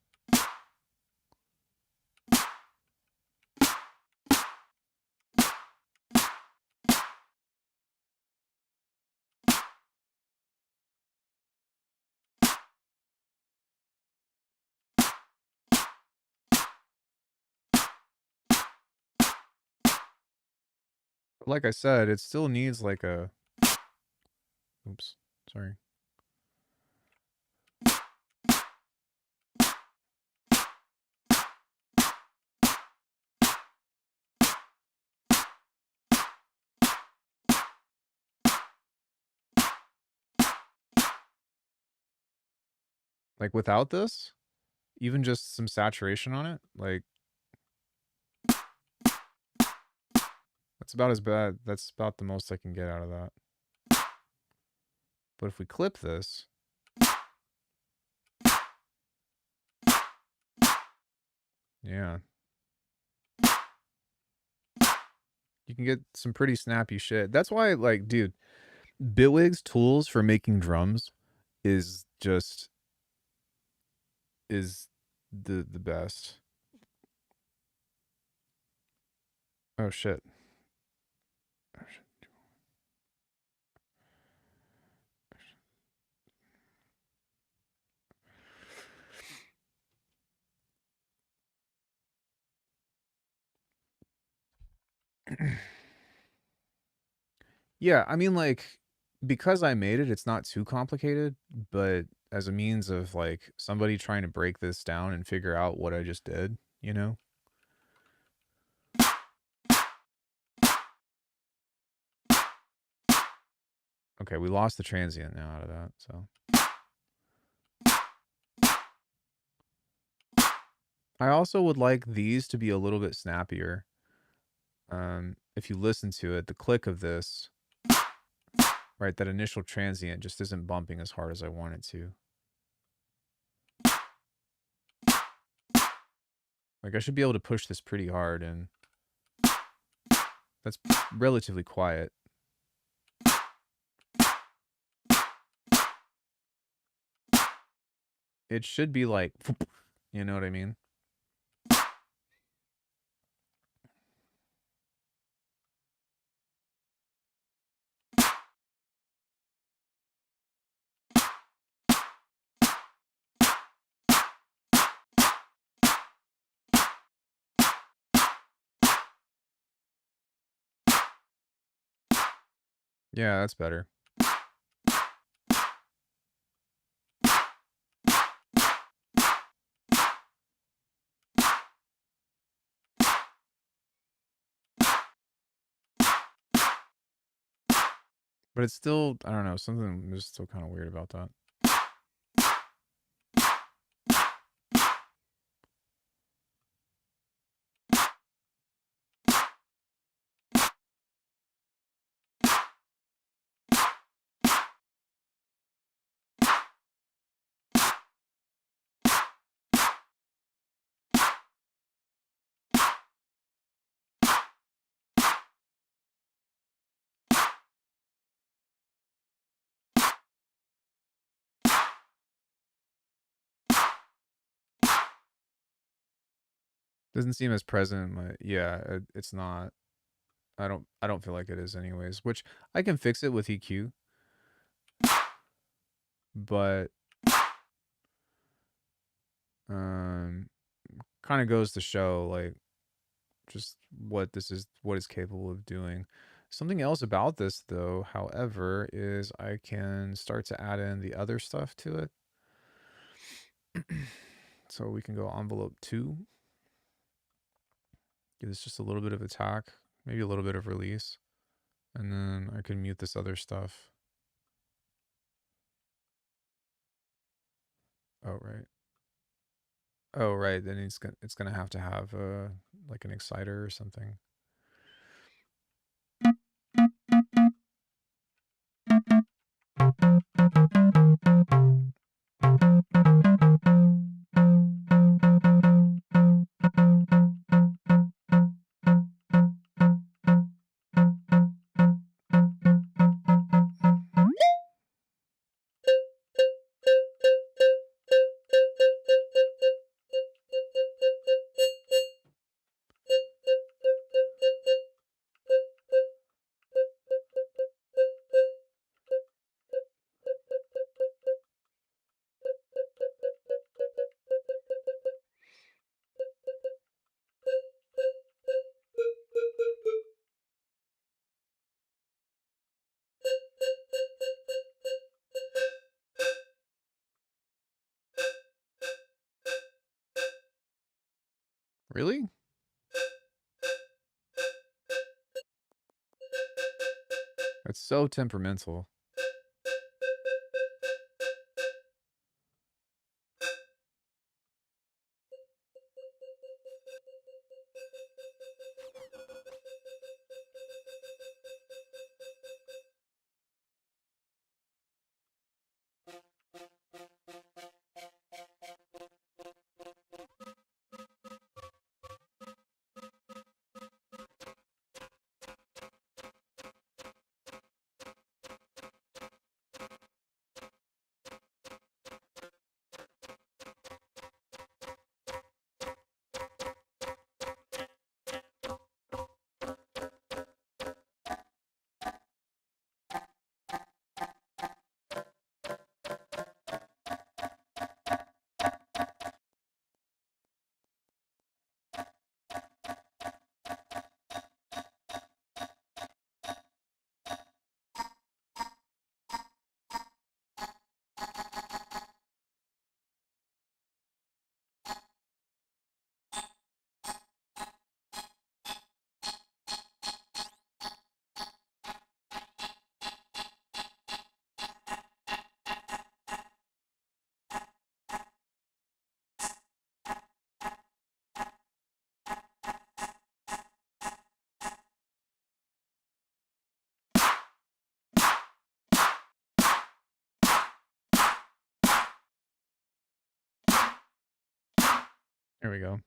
Like I said, it still needs like a. Oops. Sorry. Like without this, even just some saturation on it, like that's about as bad. That's about the most I can get out of that. But if we clip this, yeah, you can get some pretty snappy shit. That's why, like, dude, Bitwig's tools for making drums is just is the best. Oh shit. Yeah, I mean, like, because I made it, it's not too complicated, but as a means of like somebody trying to break this down and figure out what I just did, you know? Okay, we lost the transient now out of that, so. I also would like these to be a little bit snappier. If you listen to it, the click of this, right, that initial transient just isn't bumping as hard as I want it to. Like I should be able to push this pretty hard, and that's relatively quiet. It should be like, you know what I mean? Yeah, that's better. But it's still, I don't know, something is still kind of weird about that. Doesn't seem as present. Yeah, it's not. I don't feel like it is anyways, which I can fix it with EQ, but um kind of goes to show like just what it's capable of doing. Something else about this though, however, is I can start to add in the other stuff to it. So we can go envelope 2. Give this just a little bit of attack, maybe a little bit of release. And then I can mute this other stuff. Oh, right. Oh, right. Then it's gonna have to have like an exciter or something. Really? That's so temperamental. There we go.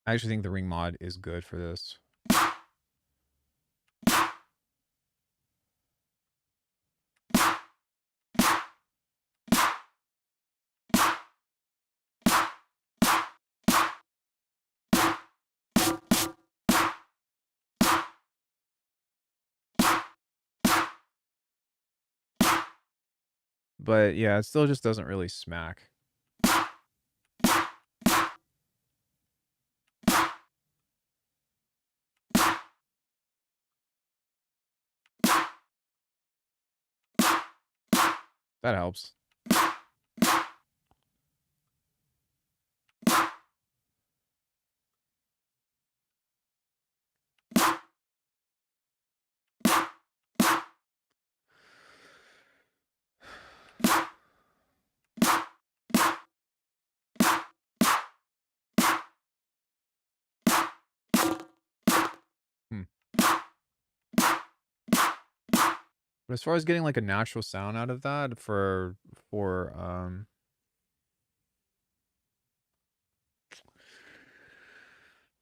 I actually think the ring mod is good for this. But yeah, it still just doesn't really smack. That helps. Hmm. But as far as getting like a natural sound out of that for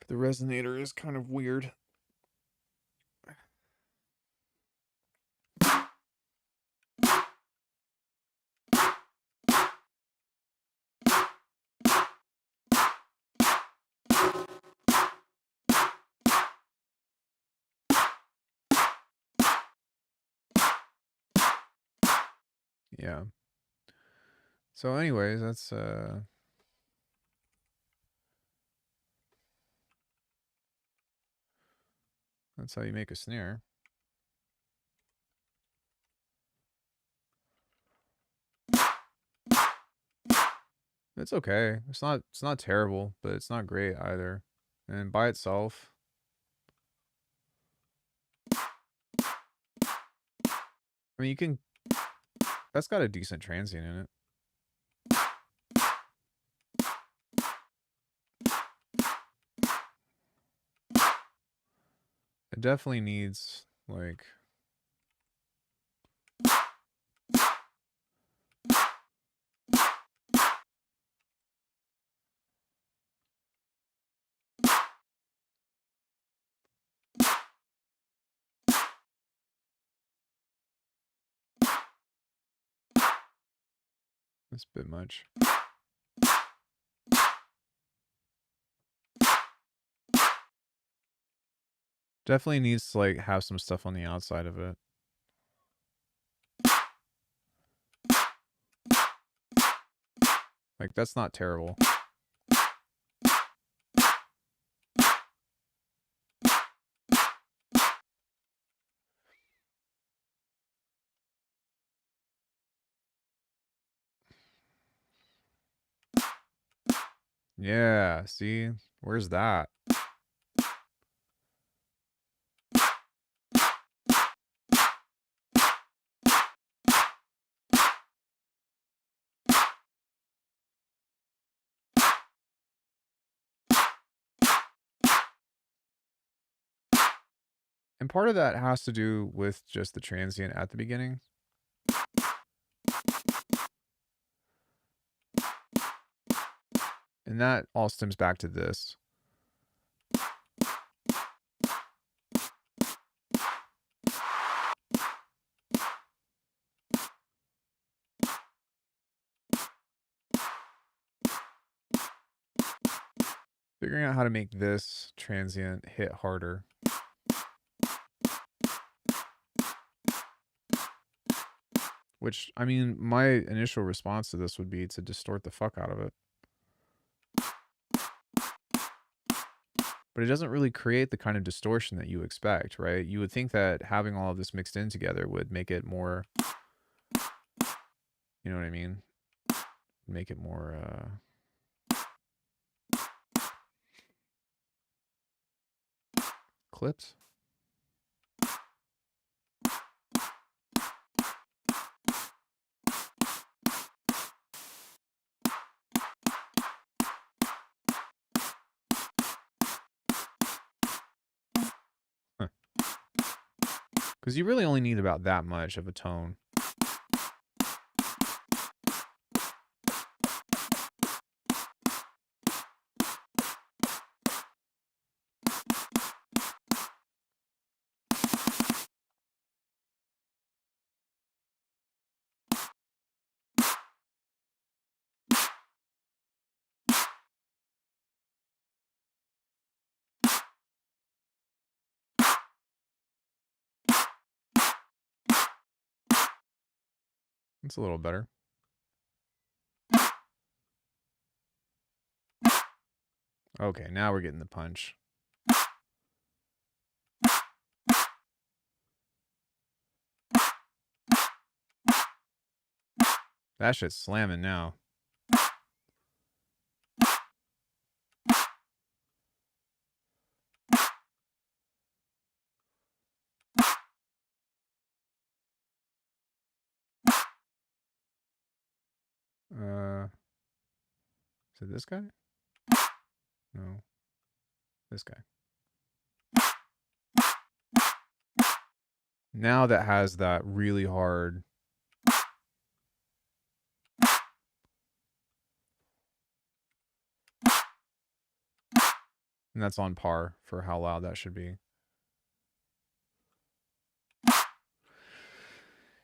the resonator is kind of weird. Yeah. So anyways, that's how you make a snare. It's okay. It's not terrible, but it's not great either. And by itself, I mean, you can. That's got a decent transient in it. It definitely needs like this bit much. Definitely needs to like have some stuff on the outside of it. Like that's not terrible. Yeah, see? Where's that? And part of that has to do with just the transient at the beginning. And that all stems back to this. Figuring out how to make this transient hit harder. Which, I mean, my initial response to this would be to distort the fuck out of it. But it doesn't really create the kind of distortion that you expect, right? You would think that having all of this mixed in together would make it more, you know what I mean? Make it more, clips. Because you really only need about that much of a tone. It's a little better. Okay, now we're getting the punch. That shit's slamming now. Is it this guy? No. This guy. Now that has that really hard. And that's on par for how loud that should be.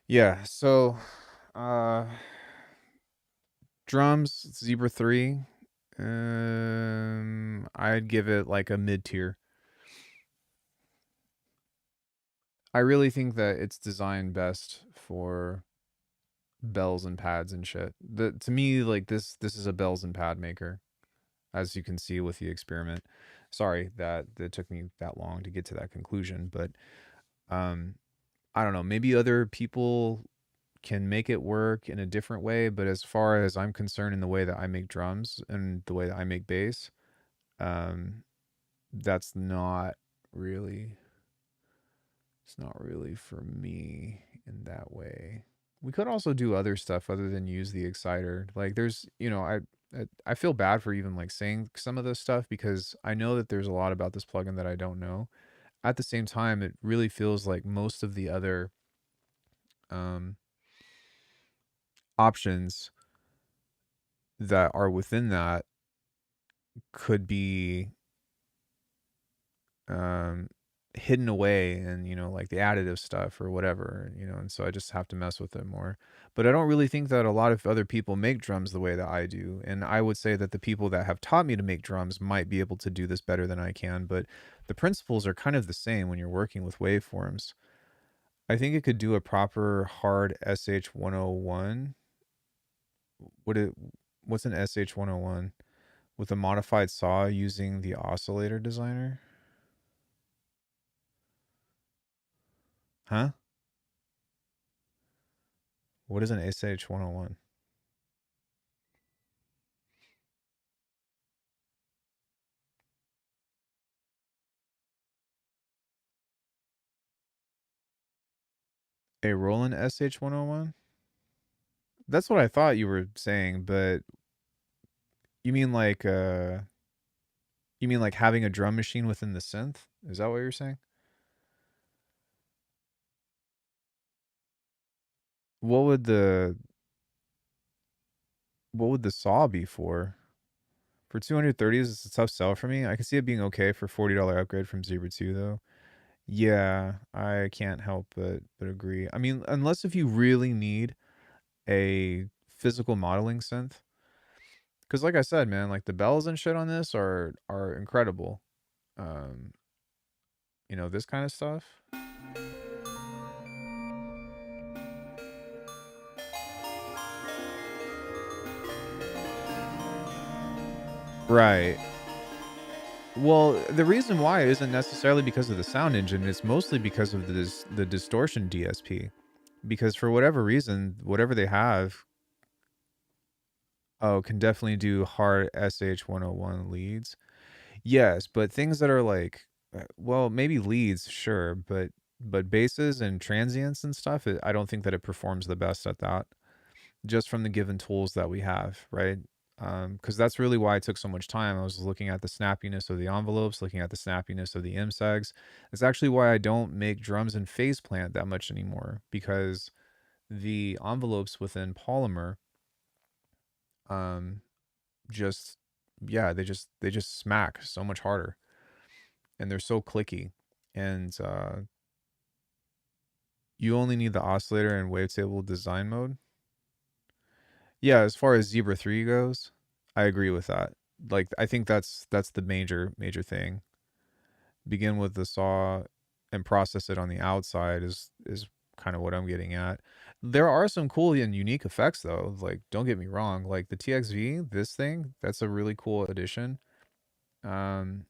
Yeah, so drums, Zebra 3. I'd give it like a mid-tier. I really think that it's designed best for bells and pads and shit. To me, like this is a bells and pad maker, as you can see with the experiment. Sorry that it took me that long to get to that conclusion, but um, I don't know. Maybe other people can make it work in a different way, but as far as I'm concerned, in the way that I make drums and the way that I make bass, um, that's not really it's not really for me in that way. We could also do other stuff other than use the exciter. Like there's, I feel bad for even like saying some of this stuff because I know that there's a lot about this plugin that I don't know. At the same time, it really feels like most of the other um, options that are within that could be um, hidden away and like the additive stuff or whatever, and so I just have to mess with it more. But I don't really think that a lot of other people make drums the way that I do, and I would say that the people that have taught me to make drums might be able to do this better than I can, but the principles are kind of the same when you're working with waveforms. I think it could do a proper hard SH101. What it what's an SH101 with a modified saw using the oscillator designer? Huh? What is an SH101? A Roland SH101? That's what I thought you were saying, but you mean like uh you mean like having a drum machine within the synth? Is that what you're saying? What would the what would the saw be for? For 230s, it's a tough sell for me. I can see it being okay for $40 upgrade from Zebra 2 though. Yeah, I can't help but agree. I mean, unless if you really need a physical modeling synth, because like I said, man, like the bells and shit on this are incredible. Um, this kind of stuff. Right. Well, the reason why isn't necessarily because of the sound engine. It's mostly because of the distortion DSP. Because for whatever reason, whatever they have, can definitely do hard SH101 leads. Yes, but things that are like, well, maybe leads, sure, but basses and transients and stuff, I don't think that it performs the best at that. Just from the given tools that we have, right? Because that's really why it took so much time. I was looking at the snappiness of the envelopes, looking at the snappiness of the MSEGs. It's actually why I don't make drums in phase plant that much anymore, because the envelopes within Polymer, um, just yeah, they just smack so much harder, and they're so clicky, and you only need the oscillator and wavetable design mode. Yeah, as far as Zebra 3 goes, I agree with that. Like I think that's the major thing. Begin with the saw and process it on the outside is kind of what I'm getting at. There are some cool and unique effects though. Like don't get me wrong, like the TXV, this thing, that's a really cool addition. Um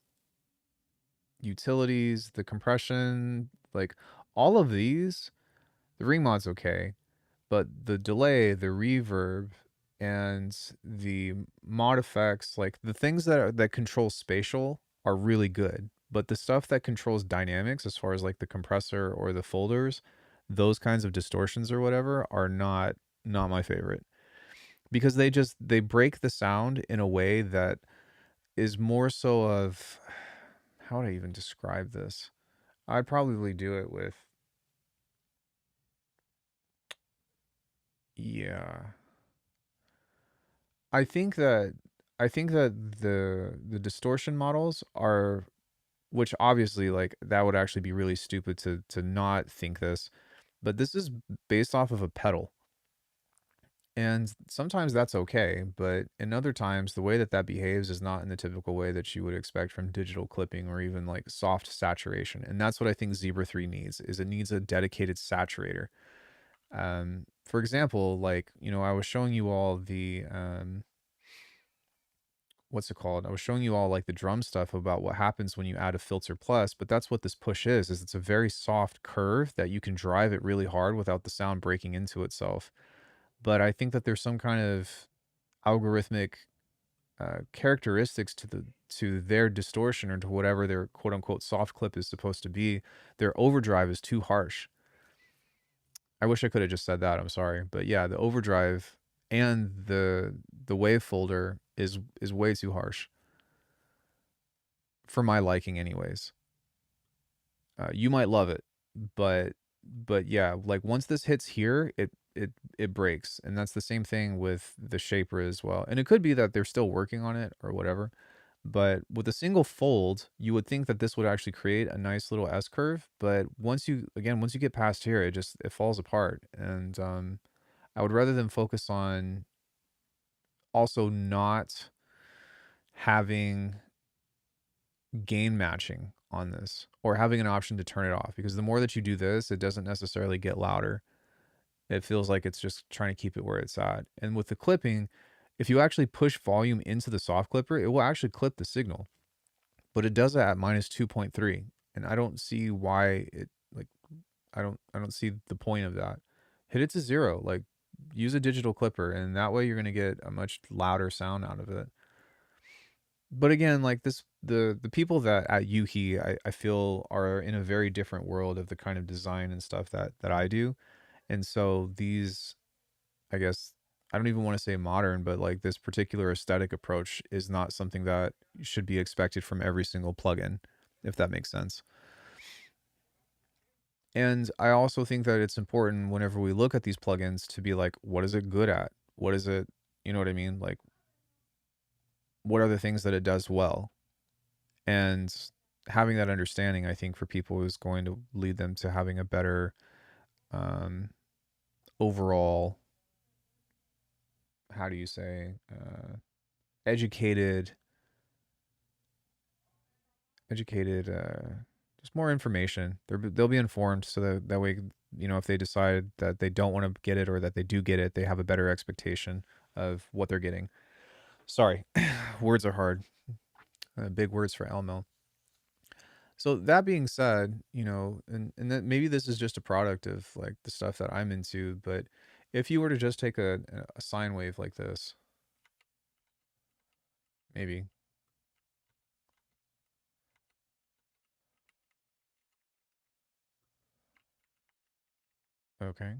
Utilities, the compression, like all of these, the ring mod's okay. But the delay, the reverb, and the mod effects, like the things that control spatial are really good. But the stuff that controls dynamics, as far as like the compressor or the folders, those kinds of distortions or whatever, are not my favorite because they break the sound in a way that is more so of how would I even describe this? I'd probably do it with yeah. I think that I think that the distortion models are, which obviously like that would actually be really stupid to not think this, but this is based off of a pedal. And sometimes that's okay, but in other times the way that that behaves is not in the typical way that you would expect from digital clipping or even like soft saturation. And that's what I think Zebra 3 needs, is it needs a dedicated saturator. for example, like, I was showing you all the what's it called? I was showing you all like the drum stuff about what happens when you add a filter plus, but that's what this push is it's a very soft curve that you can drive it really hard without the sound breaking into itself. But I think that there's some kind of algorithmic characteristics to their distortion or to whatever their quote unquote soft clip is supposed to be. Their overdrive is too harsh. I wish I could have just said that. I'm sorry, but yeah, the overdrive and the wave folder is way too harsh for my liking, anyways. You might love it, but yeah, like once this hits here, it breaks, and that's the same thing with the shaper as well. And it could be that they're still working on it or whatever. But with a single fold, you would think that this would actually create a nice little S curve. But once you get past here, it falls apart. And I would rather than focus on also not having gain matching on this or having an option to turn it off, because the more that you do this, it doesn't necessarily get louder. It feels like it's just trying to keep it where it's at. And with the clipping, if you actually push volume into the soft clipper, it will actually clip the signal. But it does it at minus 2.3, and I don't see why it, like, I don't see the point of that. Hit it to 0, like use a digital clipper, and that way you're going to get a much louder sound out of it. But again, like this, the people that at Yuhi, I feel are in a very different world of the kind of design and stuff that I do. And so these, I guess, I don't even want to say modern, but like this particular aesthetic approach is not something that should be expected from every single plugin, if that makes sense. And I also think that it's important whenever we look at these plugins to be like, what is it good at? What is it, you know what I mean? Like, what are the things that it does well? And having that understanding, I think, for people is going to lead them to having a better um, overall, how do you say, educated, just more information. They'll be informed so that way, if they decide that they don't want to get it or that they do get it, they have a better expectation of what they're getting. Sorry, words are hard. Big words for Elmo. So that being said, and that maybe this is just a product of like the stuff that I'm into, but if you were to just take a sine wave like this, maybe. Okay.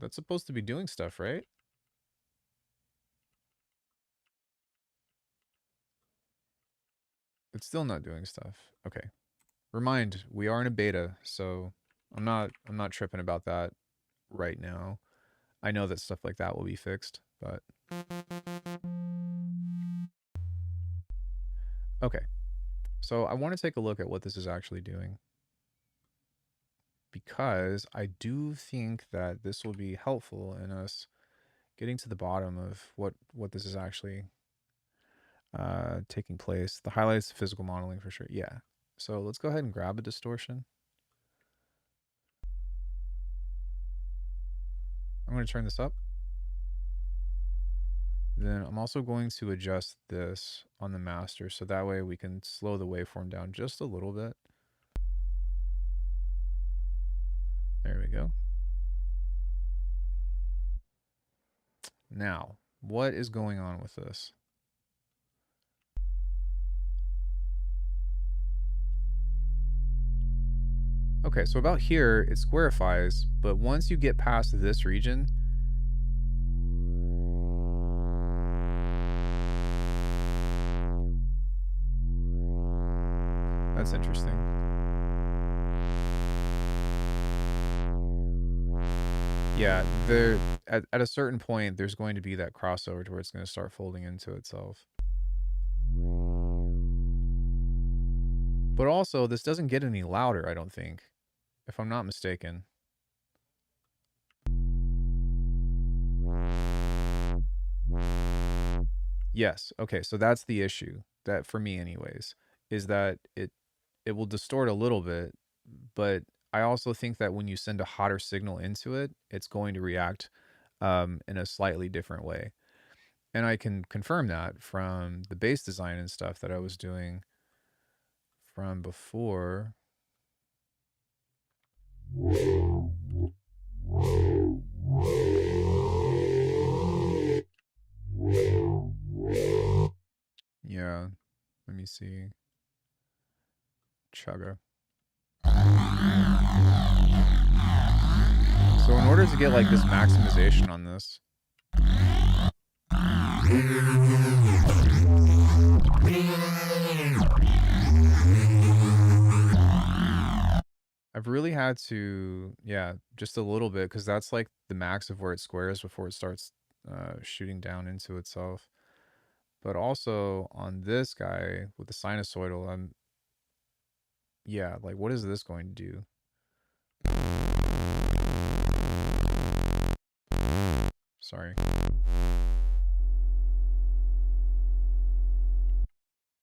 That's supposed to be doing stuff, right? It's still not doing stuff. Okay. Remind, we are in a beta, so I'm not tripping about that right now. I know that stuff like that will be fixed, but okay. So I want to take a look at what this is actually doing, because I do think that this will be helpful in us getting to the bottom of what this is actually taking place. The highlights, physical modeling for sure. Yeah. So let's go ahead and grab a distortion. I'm going to turn this up. Then I'm also going to adjust this on the master, so that way we can slow the waveform down just a little bit. There we go. Now, what is going on with this? Okay, so about here, it squarifies, but once you get past this region, that's interesting. Yeah, there at a certain point, there's going to be that crossover to where it's going to start folding into itself. But also, this doesn't get any louder, I don't think, if I'm not mistaken. Yes. Okay, so that's the issue, that for me anyways, is that it will distort a little bit, but I also think that when you send a hotter signal into it, it's going to react in a slightly different way. And I can confirm that from the bass design and stuff that I was doing from before. Yeah, let me see. Chugga. So in order to get like this maximization on this, I've really had to, yeah, just a little bit, because that's like the max of where it squares before it starts shooting down into itself. But also on this guy with the sinusoidal, yeah, like what is this going to do? Sorry.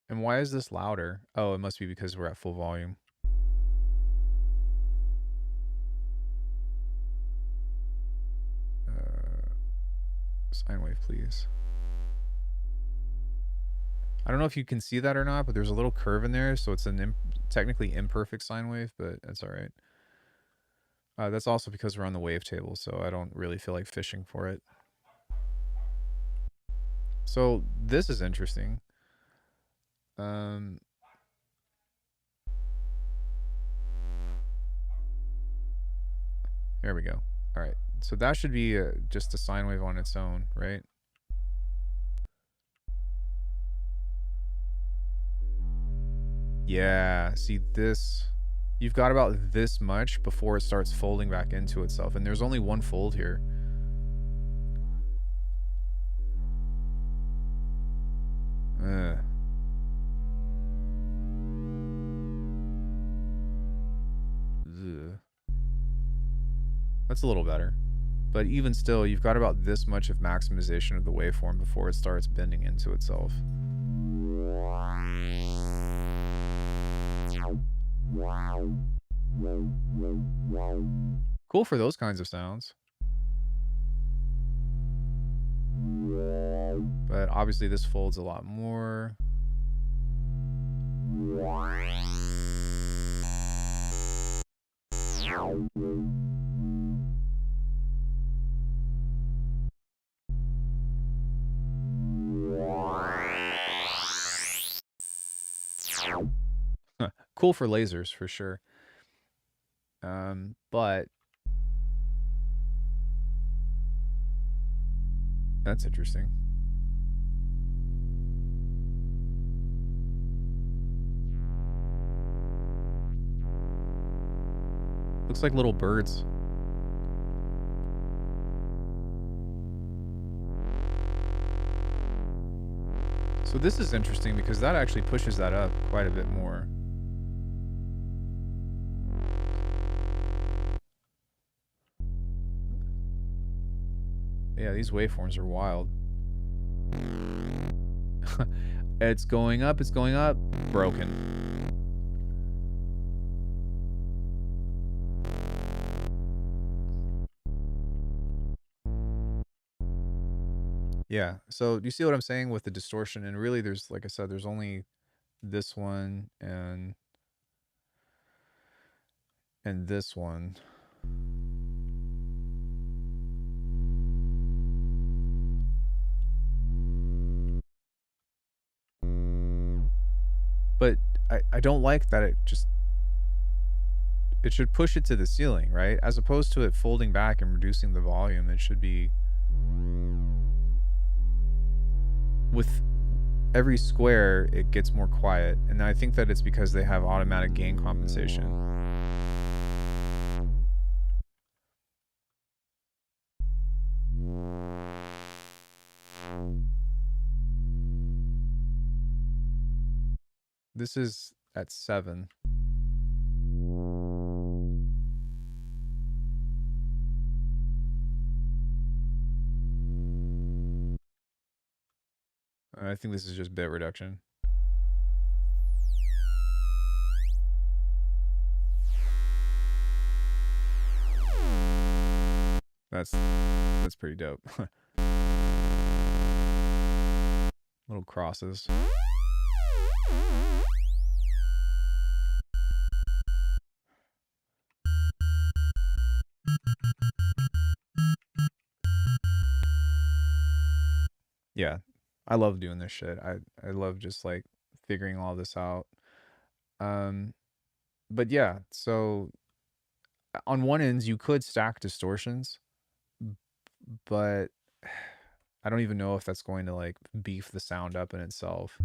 And why is this louder? Oh, it must be because we're at full volume. Sine wave, please. I don't know if you can see that or not, but there's a little curve in there, so it's an technically imperfect sine wave, but that's all right. That's also because we're on the wavetable, so I don't really feel like fishing for it. So this is interesting. There we go. All right. So that should be just a sine wave on its own, right? Yeah. See this. You've got about this much before it starts folding back into itself. And there's only one fold here. Ugh. Ugh. That's a little better. But even still, you've got about this much of maximization of the waveform before it starts bending into itself. Cool for those kinds of sounds. But obviously this folds a lot more. Cool for lasers for sure. But that's interesting. Looks like little birds. So this is interesting because that actually pushes that up quite a bit more. Yeah, these waveforms are wild. It's going up, broken. Yeah, so do you see what I'm saying with the distortion? And really there's, like I said, there's only this one and this one. But I don't like that it should push it to the ceiling, right? As opposed to it folding back and reducing the volume, it should be with every square it gets more quiet, and I think that it's because they have automatic gain compensation. This is at 7. I think this is just bit reduction. That's pretty dope. Little crosses. Yeah, I love doing this shit. I love just like figuring all this out. Um, but yeah, so on one end you could stack distortions, but I don't even know if that's going to like beef the sound up in itself.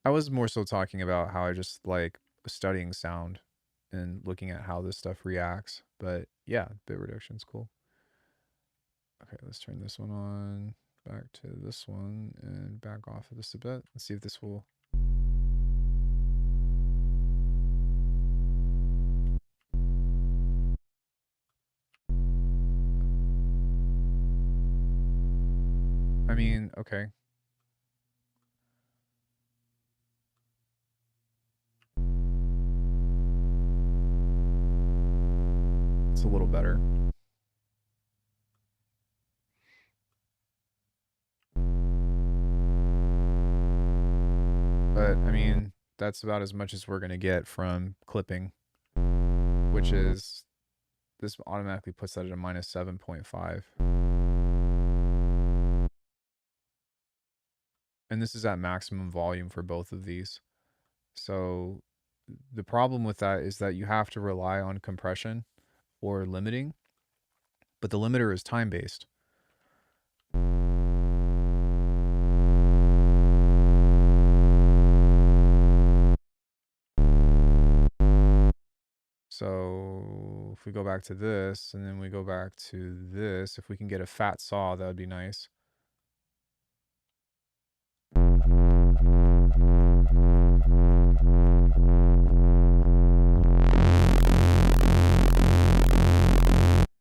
I was more so talking about how I just like studying sound and looking at how this stuff reacts. But yeah, bit reduction's cool. Okay, let's turn this one on, back to this one, and back off of this a bit. Let's see if this will. I mean, okay. It's a little better. But I mean, that's about as much as we're going to get from clipping, which is this automatically puts that at a minus 7.5. And this is at maximum volume for both of these. So the problem with that is that you have to rely on compression or limiting, but the limiter is time based. So if we go back to this and then we go back to this, if we can get a fat saw, that would be nice.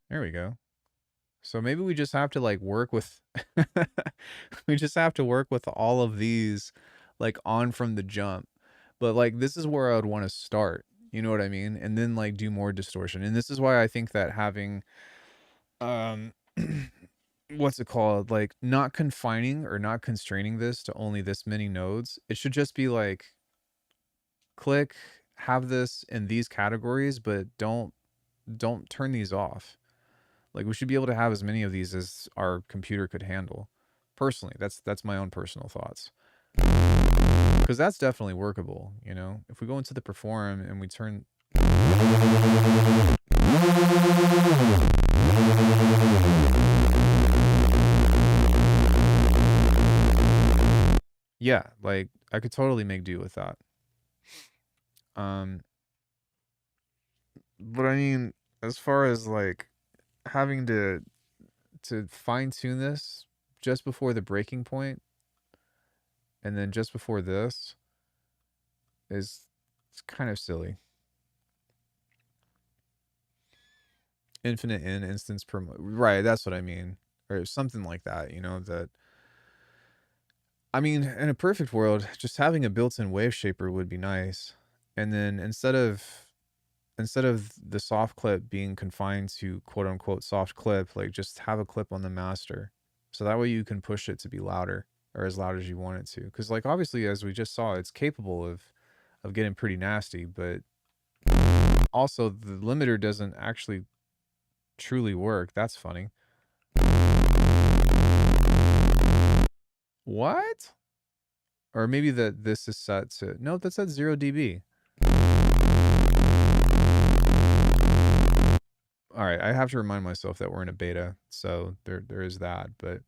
There we go. So maybe we just have to like work with we just have to work with all of these like on from the jump. But like this is where I would want to start. You know what I mean? And then like do more distortion. And this is why I think that having um what's it called? Like not confining or not constraining this to only this many nodes. It should just be like click, have this in these categories, but don't turn these off. Like we should be able to have as many of these as our computer could handle. Personally, that's my own personal thoughts. Because that's definitely workable, you know? If we go into the perform and we turn yeah, like I could totally make do with that. Um but I mean, as far as like having to fine tune this just before the breaking point and then just before this is it's kind of silly. Infinite in instance per right, that's what I mean, or something like that, you know, that I mean, in a perfect world, just having a built-in wave shaper would be nice. And then instead of the soft clip being confined to quote unquote soft clip, like just have a clip on the master. So that way you can push it to be louder or as loud as you want it to. Cuz like obviously as we just saw, it's capable of getting pretty nasty, but also the limiter doesn't actually truly work. That's funny. What? Or maybe that this is set to no, that's at 0 dB. All right, I have to remind myself that we're in a beta, so there is that. But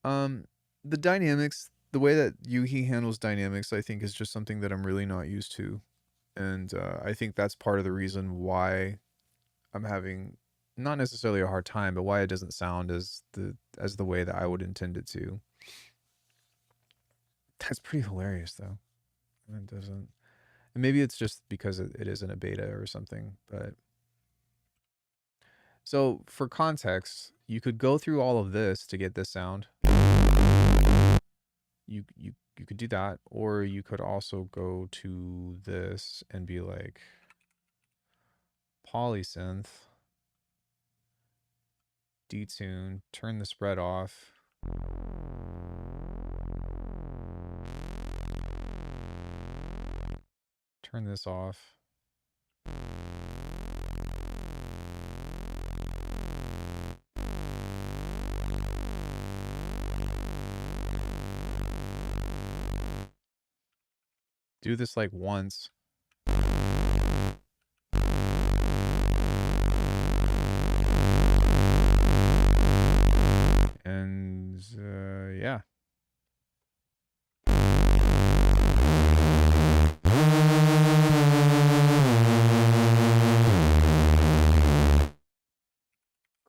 um, the dynamics, the way that Yuhi handles dynamics, I think is just something that I'm really not used to, and I think that's part of the reason why I'm having not necessarily a hard time, but why it doesn't sound as the way that I would intend it to. That's pretty hilarious, though. It doesn't. And maybe it's just because it isn't a beta or something, but. So, for context, you could go through all of this to get this sound. you could do that, or you could also go to this and be like polysynth, detune, turn the spread off. Turn this off. Do this like once. And yeah.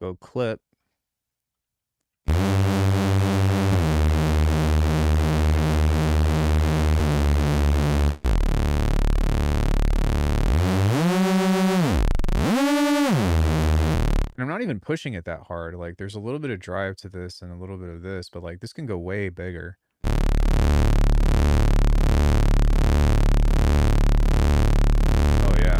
Go clip. And I'm not even pushing it that hard. Like there's a little bit of drive to this and a little bit of this, but like this can go way bigger. Oh yeah.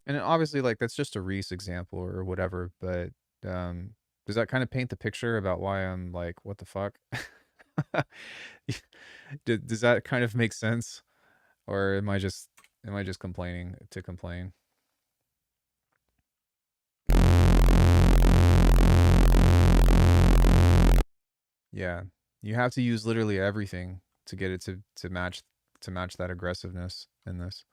And obviously like that's just a Reese example or whatever, but does that kind of paint the picture about why I'm like, what the fuck? Does that kind of make sense? Or am I just complaining to complain? Yeah. You have to use literally everything to get it to match that aggressiveness in this.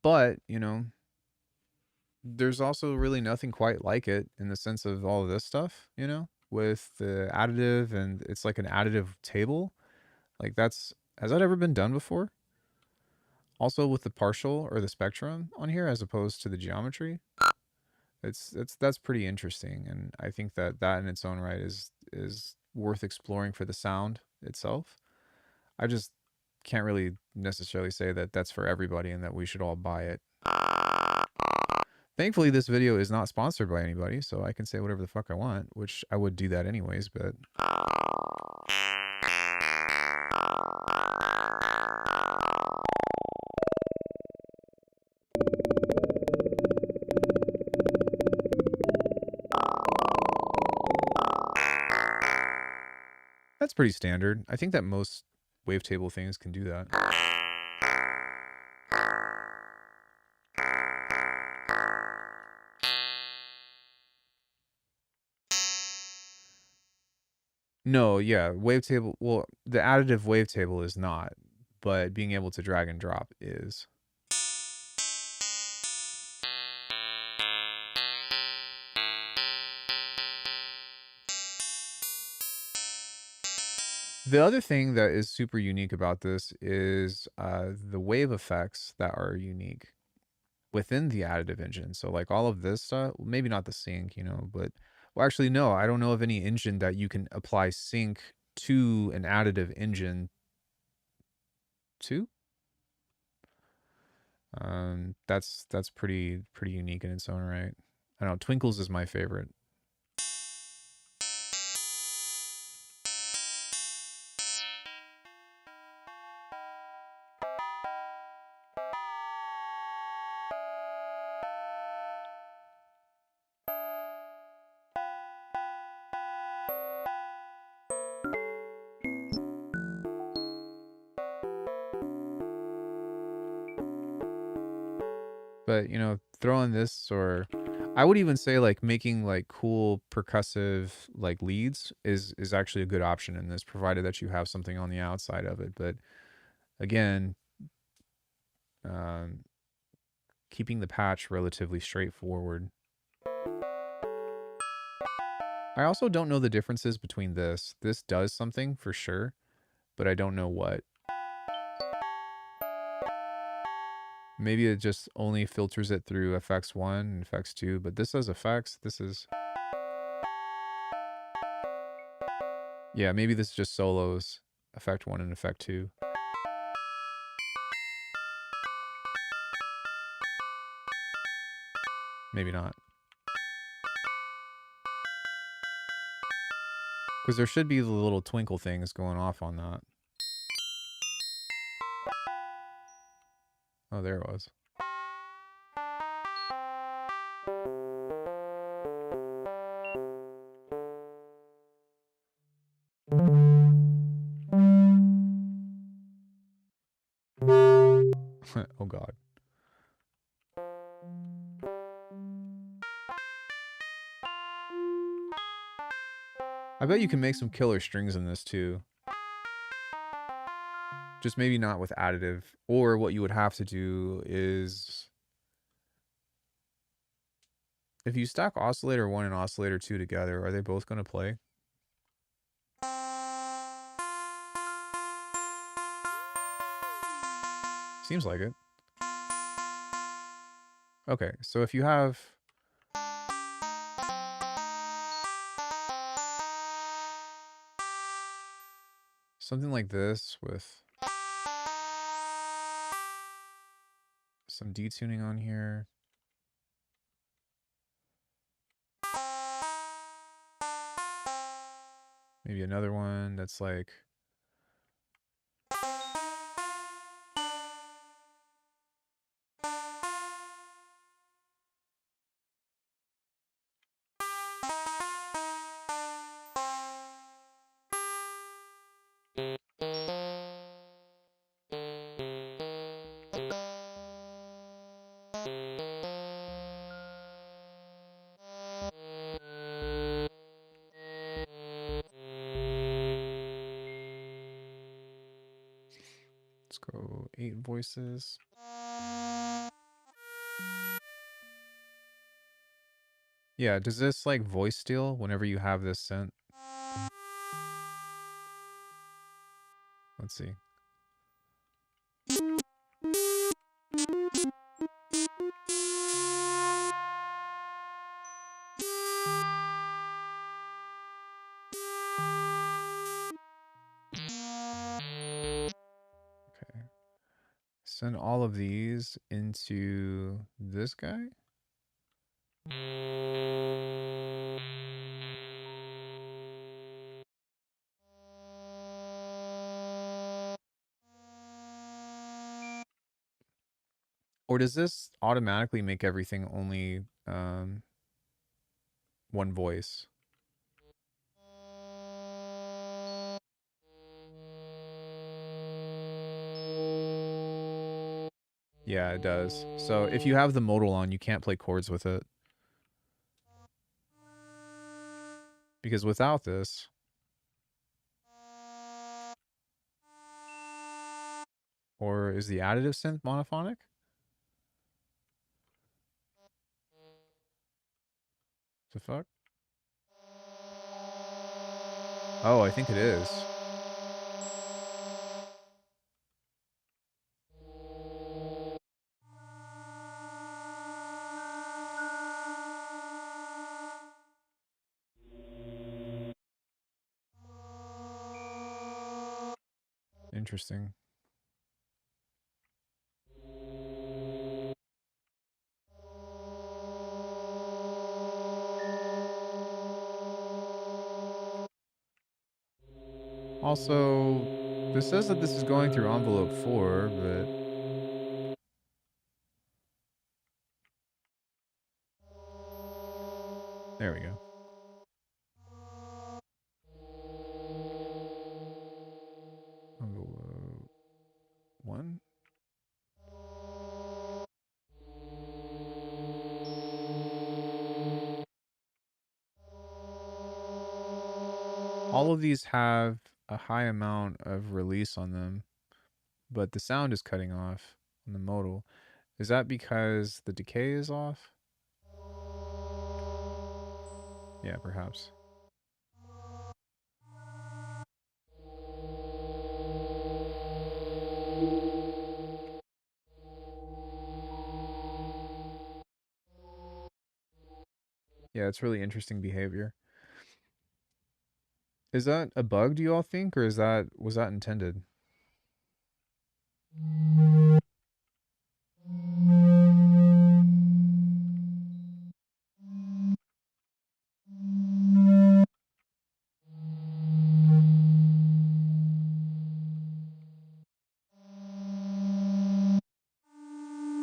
But, you know, there's also really nothing quite like it in the sense of all of this stuff, you know, with the additive, and it's like an additive table. Like has that ever been done before? Also with the partial or the spectrum on here as opposed to the geometry. That's pretty interesting, and I think that in its own right is worth exploring for the sound itself. I just can't really necessarily say that that's for everybody and that we should all buy it. Thankfully, this video is not sponsored by anybody, so I can say whatever the fuck I want, which I would do that anyways, but... That's pretty standard. I think that most wavetable things can do that. No, yeah, wavetable. Well, the additive wavetable is not, but being able to drag and drop is. The other thing that is super unique about this is the wave effects that are unique within the additive engine. So like all of this stuff, maybe not the sync, you know, but well, actually, no, I don't know of any engine that you can apply sync to an additive engine to. That's pretty unique in its own right. I don't know, Twinkles is my favorite. But, you know, throwing this, or I would even say like making like cool percussive like leads is actually a good option in this, provided that you have something on the outside of it. But again, keeping the patch relatively straightforward. I also don't know the differences between this. This does something for sure, but I don't know what. Maybe it just only filters it through FX1 and FX2, but this has effects. This is... Yeah, maybe this is just solos. Effect 1 and effect 2. Maybe not. Because there should be the little twinkle things going off on that. Oh, there it was. Oh god. I bet you can make some killer strings in this too. Just maybe not with additive. Or what you would have to do is, if you stack oscillator 1 and oscillator 2 together, are they both going to play? Seems like it. Okay, so if you have something like this with some detuning on here, maybe another one that's like, let's go 8 voices. Yeah, does this like voice steal whenever you have this sent? Let's see. Okay. Send all of these into this guy. Or does this automatically make everything only one voice? Yeah, it does. So if you have the modal on, you can't play chords with it. Because without this, or is the additive synth monophonic? The fuck? Oh, I think it is. Interesting. Also, this says that this is going through envelope 4, but there we go. Envelope 1. All of these have a high amount of release on them, but the sound is cutting off on the modal. Is that because the decay is off? Yeah, perhaps. Yeah, it's really interesting behavior. Is that a bug, do you all think, or was that intended?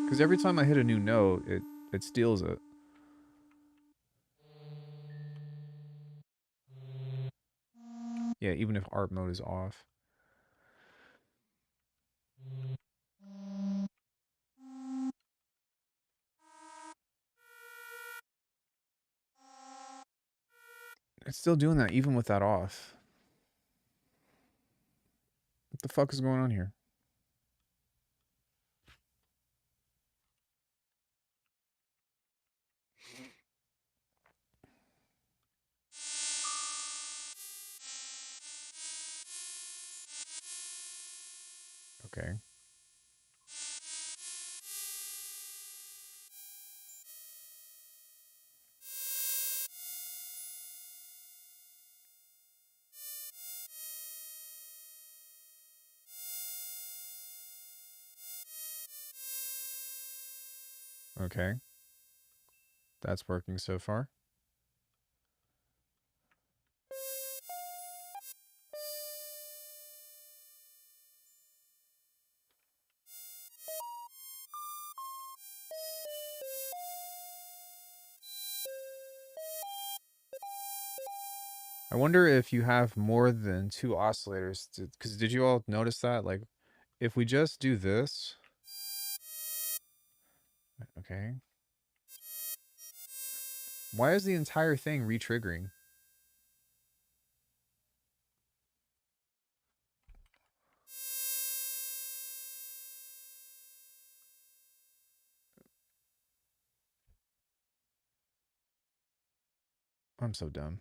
Because every time I hit a new note, it steals it. Yeah, even if art mode is off. It's still doing that even with that off. What the fuck is going on here? Okay. Okay. That's working so far. I wonder if you have more than two oscillators. Because did you all notice that? Like, if we just do this. Okay. Why is the entire thing re-triggering? I'm so dumb.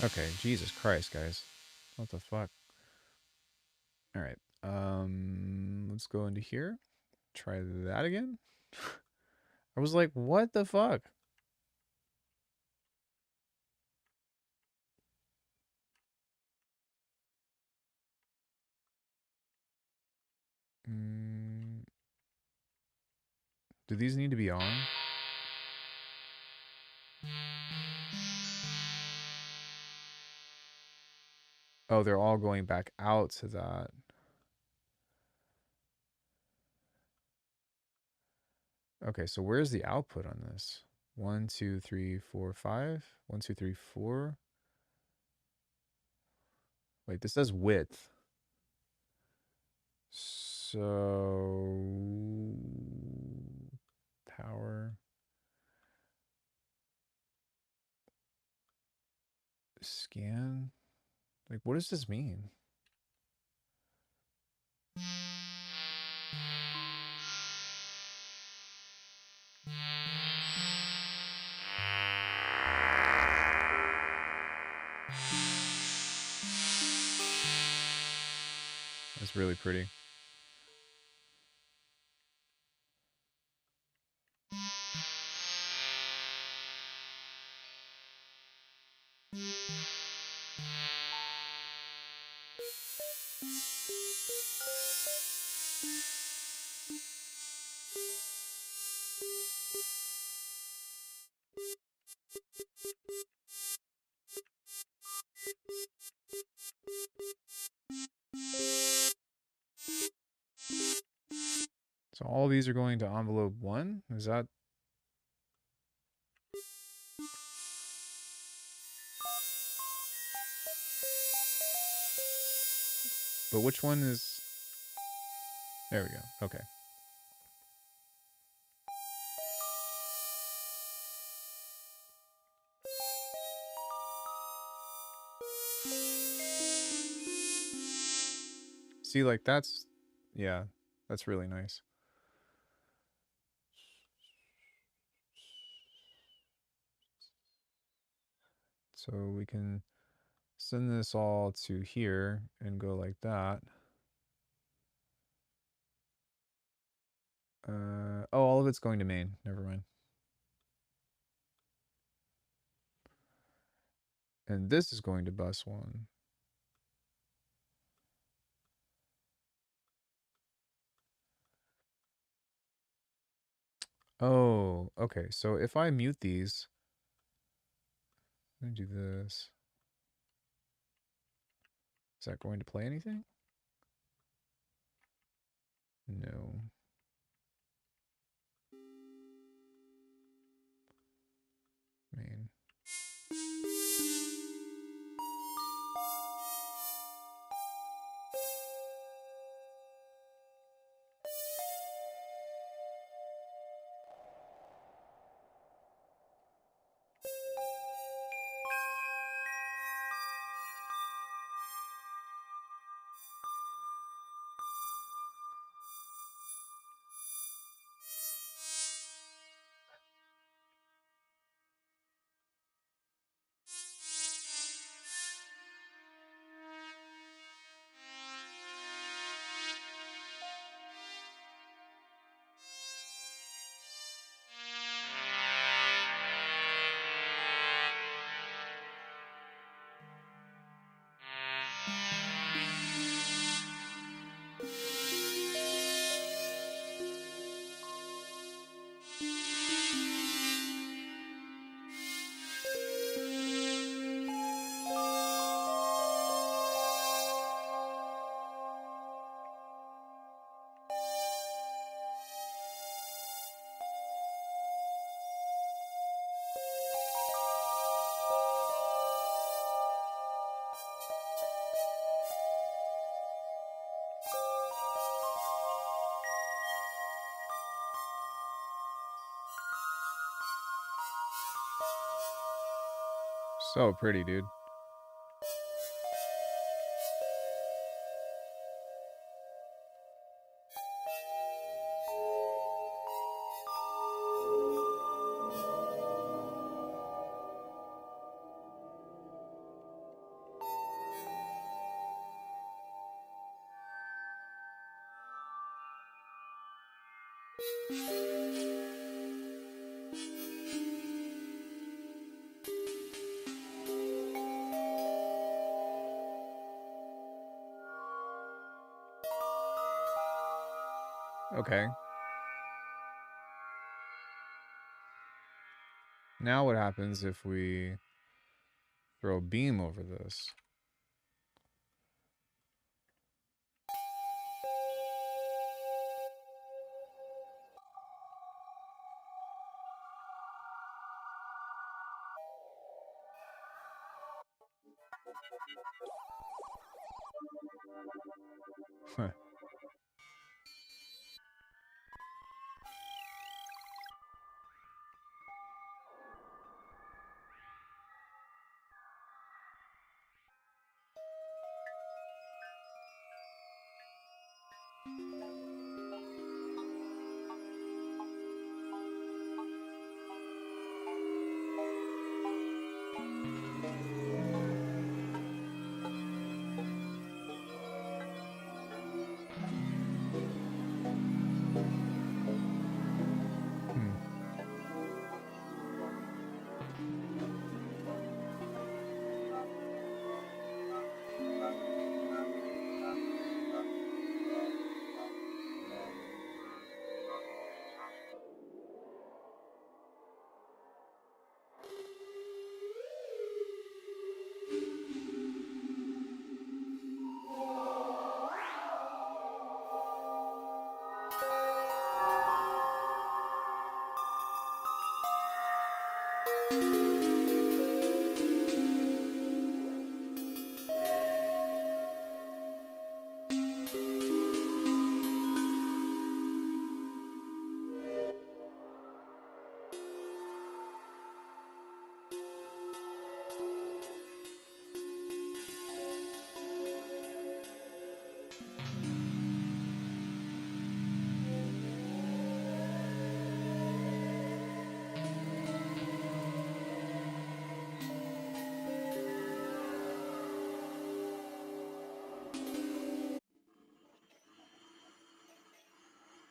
Okay, Jesus Christ, guys. What the fuck? All right. Let's go into here. Try that again. I was like, what the fuck? Mm, do these need to be on? Oh, they're all going back out to that. Okay, so where's the output on this? 1, 2, 3, 4, 5. 1, 2, 3, 4. Wait, this says width. So power scan. Like, what does this mean? That's really pretty. So all these are going to envelope 1. Is that? But which one is? There we go. Okay. See, like that's, yeah, that's really nice. So we can Send this all to here and go like that. Oh, all of it's going to main. Never mind. And this is going to bus 1. Oh, okay. So if I mute these, let me do this. Is that going to play anything? No. Main. So pretty, dude. Okay. Now what happens if we throw a beam over this? Hmm.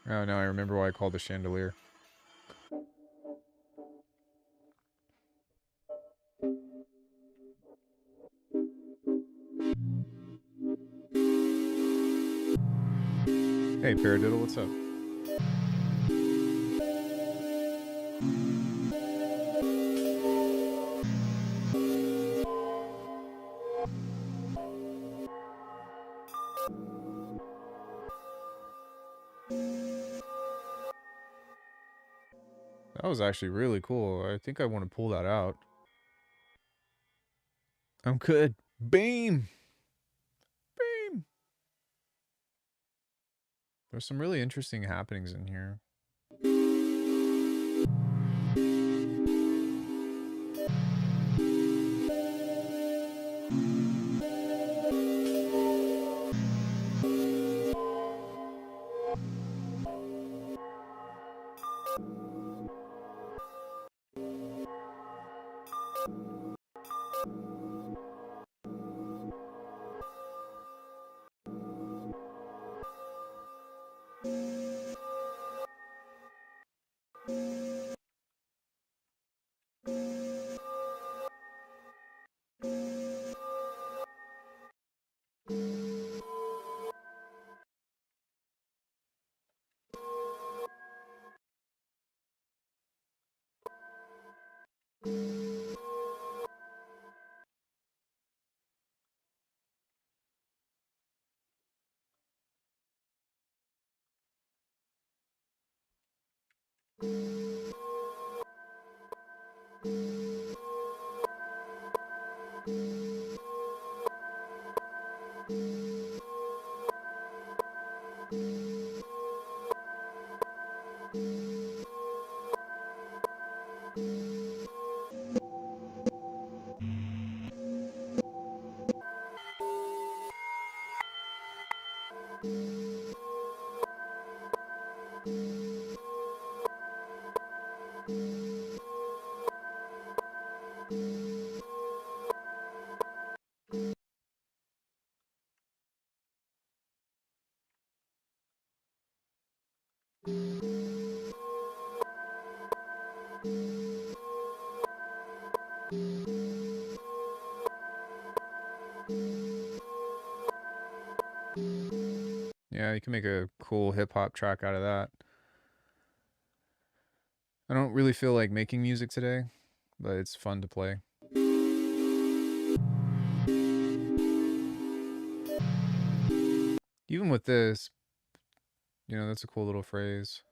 Oh, now I remember why I called the chandelier. Hey, Paradiddle, what's up? That was actually really cool. I think I want to pull that out. I'm good. Beam! Beam! There's some really interesting happenings in here. Yeah, you can make a cool hip hop track out of that. I don't really feel like making music today, but it's fun to play. Even with this, that's a cool little phrase.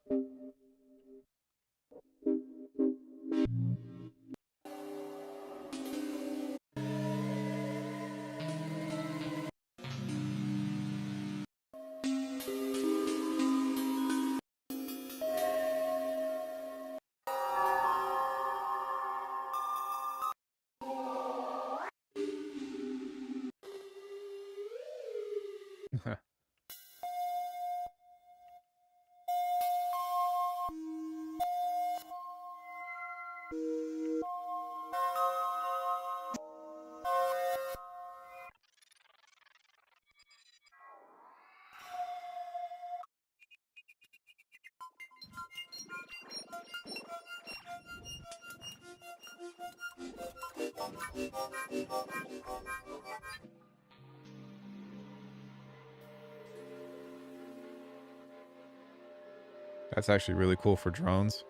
That's actually really cool for drones.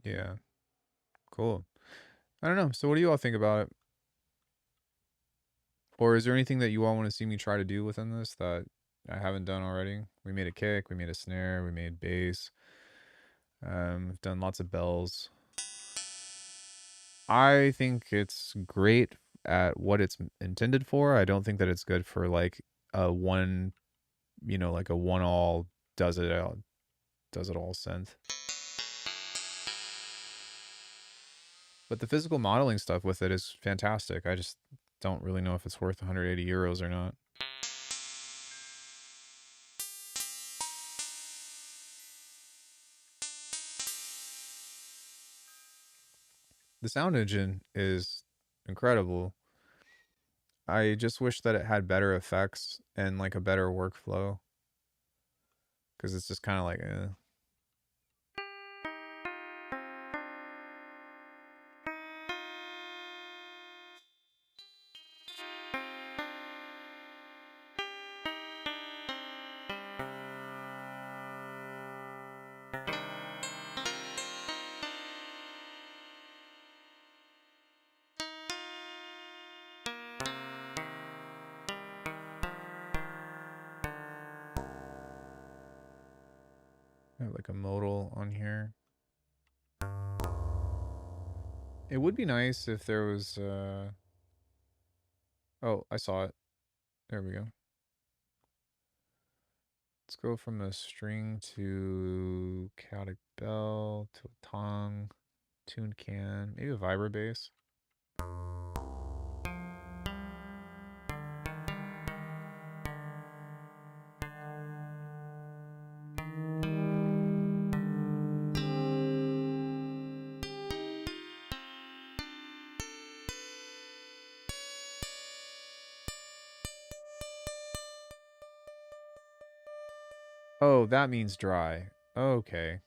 Yeah, cool. I don't know. So what do you all think about it? Or is there anything that you all want to see me try to do within this that I haven't done already? We made a kick, we made a snare, we made bass. We've done lots of bells. I think it's great at what it's intended for. I don't think that it's good for like a one, like a one all does it all synth. But the physical modeling stuff with it is fantastic. I just don't really know if it's worth 180 euros or not. The sound engine is incredible. I just wish that it had better effects and like a better workflow because it's just kind of like, I have like a modal on here. It would be nice if there was, oh, I saw it. There we go. Let's go from a string to chaotic bell to a tongue, tuned can, maybe a vibra bass. Oh, that means dry. Okay.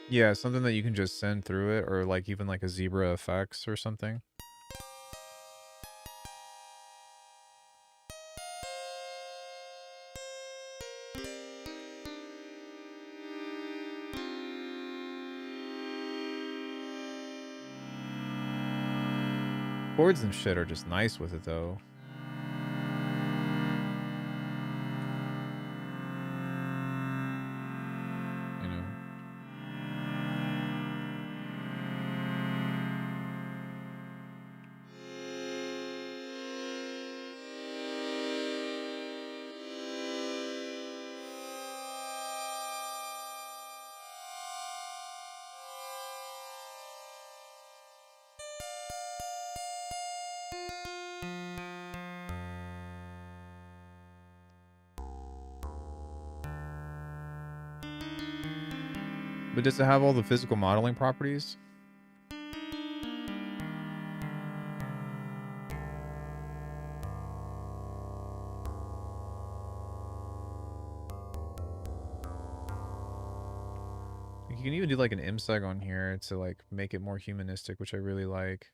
Yeah, something that you can just send through it, or like even like a zebra effects or something. Chords and shit are just nice with it though. You know. But does it have all the physical modeling properties? You can even do like an MSEG on here to like make it more humanistic, which I really like.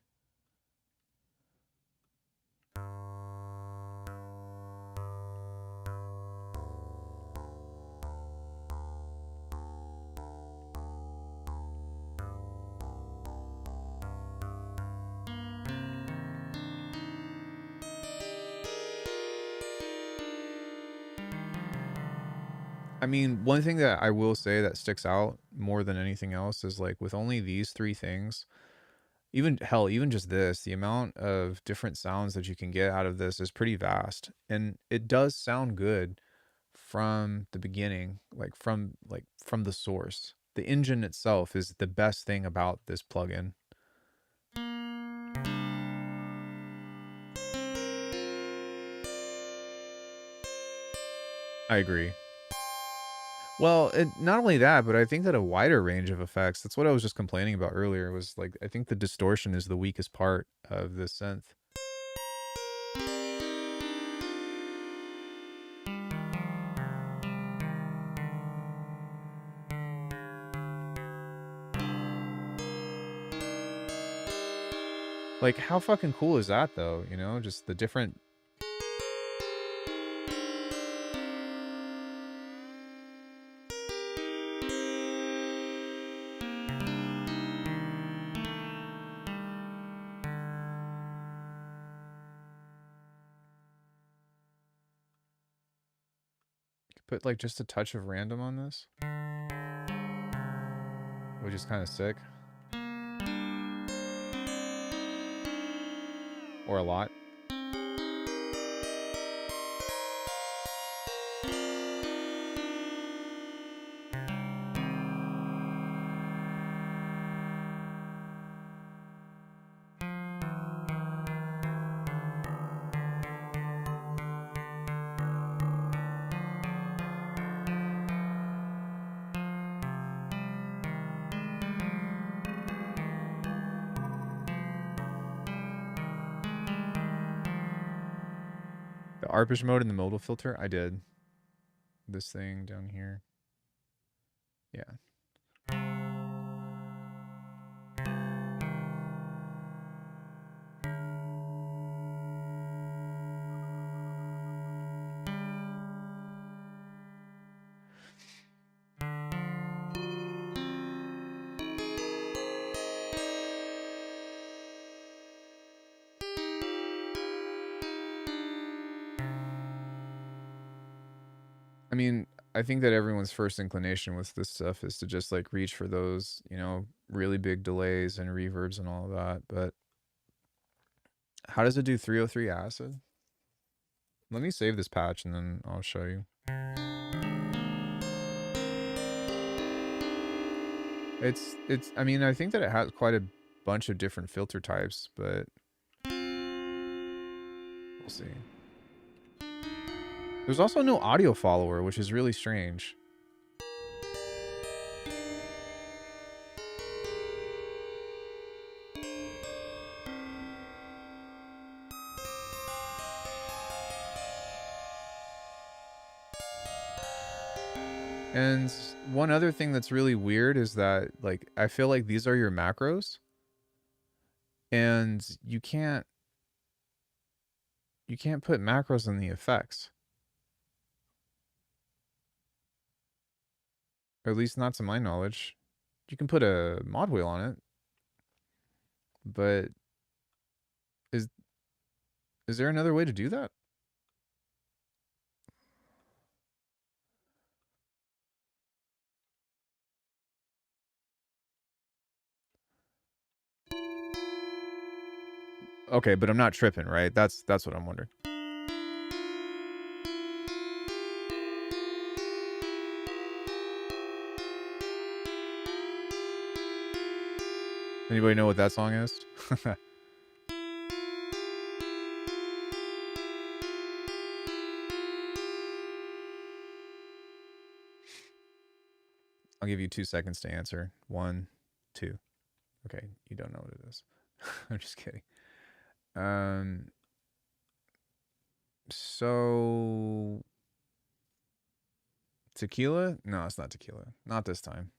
I mean, one thing that I will say that sticks out more than anything else is like with only these three things, even hell, even just this, the amount of different sounds that you can get out of this is pretty vast. And it does sound good from the beginning, like from the source. The engine itself is the best thing about this plugin. I agree. Well, not only that, but I think that a wider range of effects, that's what I was just complaining about earlier, was like, I think the distortion is the weakest part of the synth. Like, how fucking cool is that, though? You know, just the different. Put like just a touch of random on this, which is kind of sick, or a lot. The arpege mode and the modal filter, I did. This thing down here. Yeah. I mean, I think that everyone's first inclination with this stuff is to just like reach for those, you know, really big delays and reverbs and all of that. But how does it do 303 acid? Let me save this patch and then I'll show you. I mean, I think that it has quite a bunch of different filter types, but we'll see. There's also no audio follower, which is really strange. And one other thing that's really weird is that, like, I feel like these are your macros, and you can't put macros in the effects. Or at least not to my knowledge. You can put a mod wheel on it, but is there another way to do that? Okay, but I'm not tripping, right? That's what I'm wondering. Anybody know what that song is? I'll give you 2 seconds to answer. 1, 2. Okay, you don't know what it is. I'm just kidding. So tequila? No, it's not tequila. Not this time.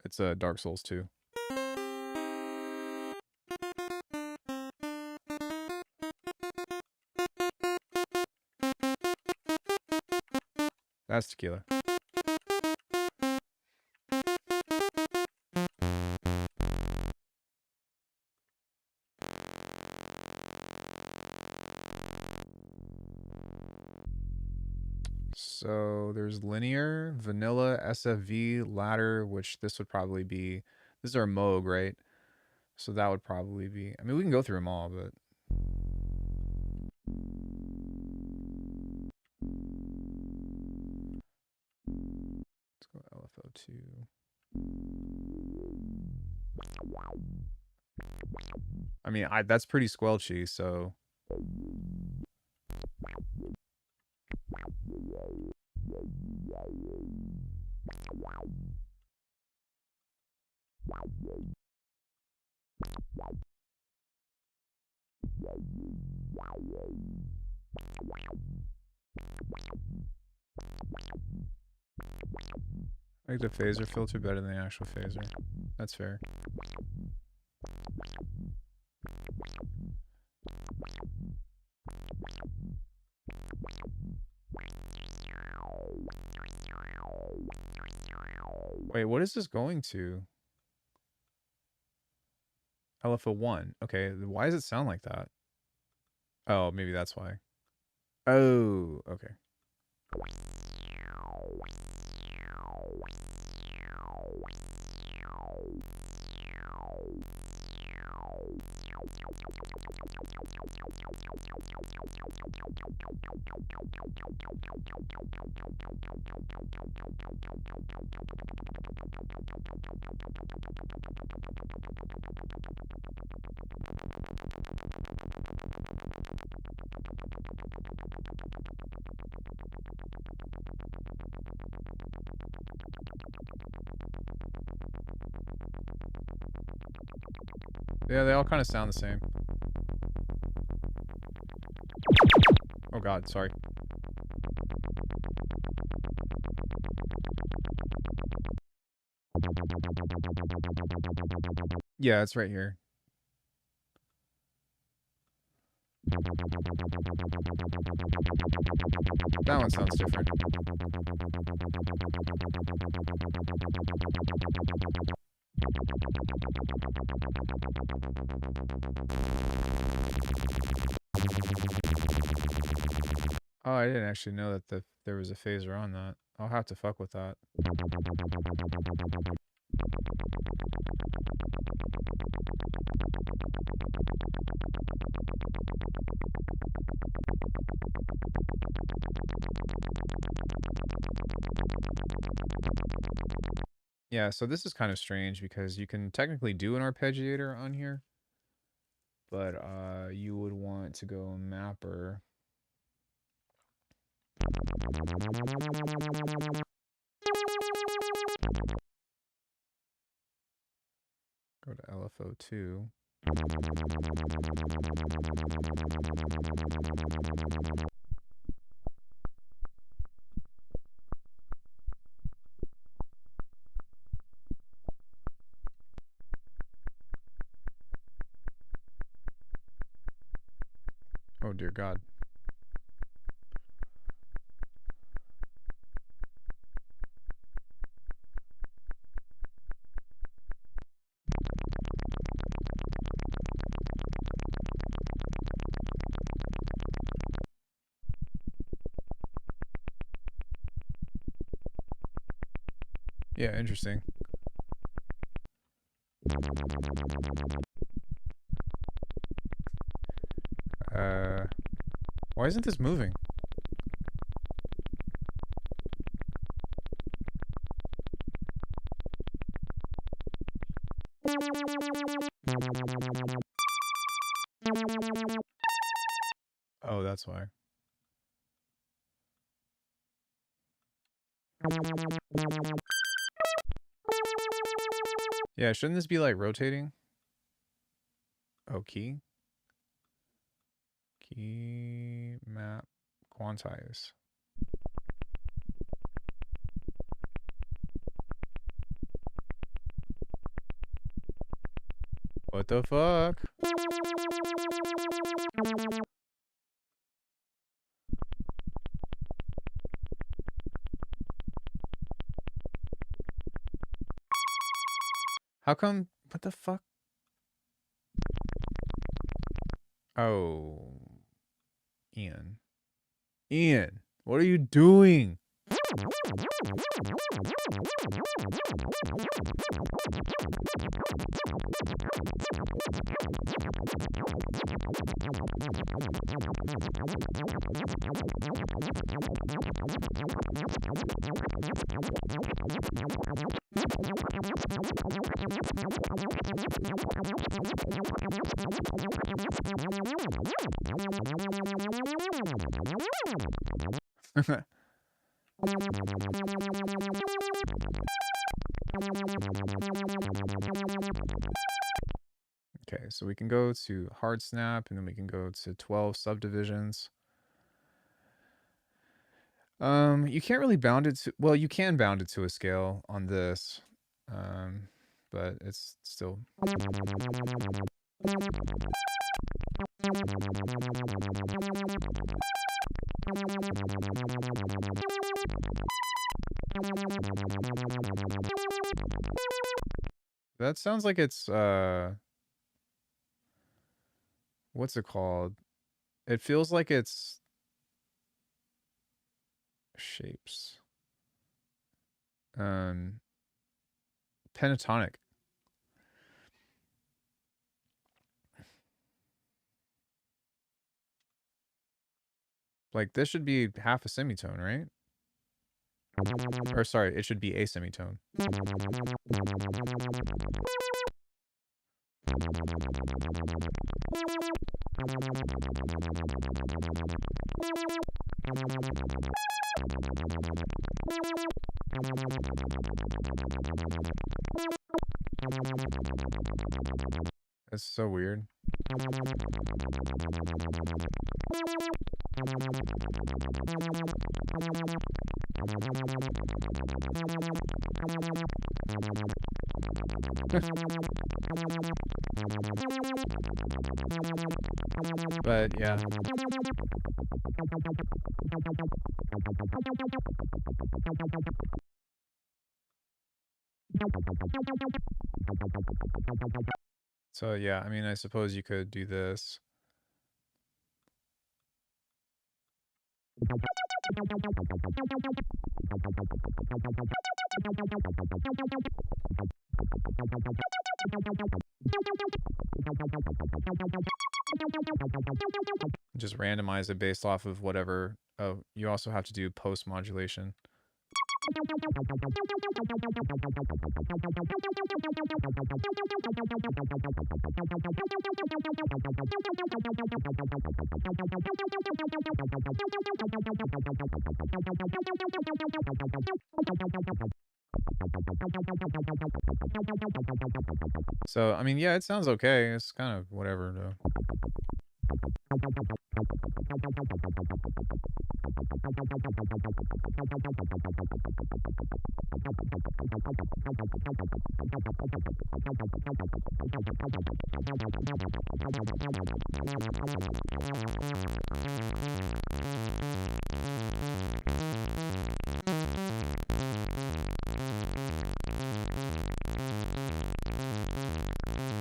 It's Dark Souls 2. That's tequila. So there's linear, vanilla, SFV, ladder, which this would probably be. This is our Moog, right? So that would probably be. I mean, we can go through them all, but. Let's go LFO2. I mean, that's pretty squelchy, so. I like the phaser filter better than the actual phaser. That's fair. Wait, what is this going to? LFO 1. Okay, why does it sound like that? Oh, maybe that's why. Oh, okay. Yeah, they all kind of sound the same. Oh god, sorry. Yeah, it's right here. That one sounds different. Oh, I didn't actually know that there was a phaser on that. I'll have to fuck with that. Yeah, so this is kind of strange because you can technically do an arpeggiator on here, but you would want to go mapper. Go to LFO 2. Oh dear God. Yeah, interesting. Why isn't this moving? Oh, that's why. Yeah, shouldn't this be like rotating? Oh, key. Key map quantize. What the fuck? How come? What the fuck? Oh. Ian. Ian, what are you doing? Okay, so we can go to hard snap, and then we can go to 12 subdivisions. You can't really bound it to, well, you can bound it to a scale on this, but it's still. That sounds like it's, what's it called? It feels like it's shapes. Pentatonic. Like this should be half a semitone, right? Or sorry, it should be a semitone. It's so weird. But yeah. So yeah, I mean, I suppose you could do this. Just randomize it based off of whatever. Oh, you also have to do post modulation. So, I mean, yeah, it sounds okay. It's kind of whatever, though.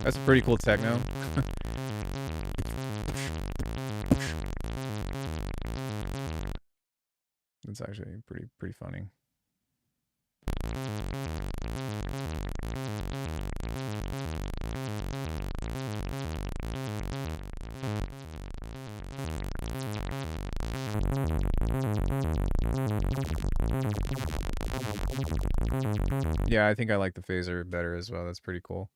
That's a pretty cool techno. It's actually pretty funny. Yeah, I think I like the phaser better as well. That's pretty cool.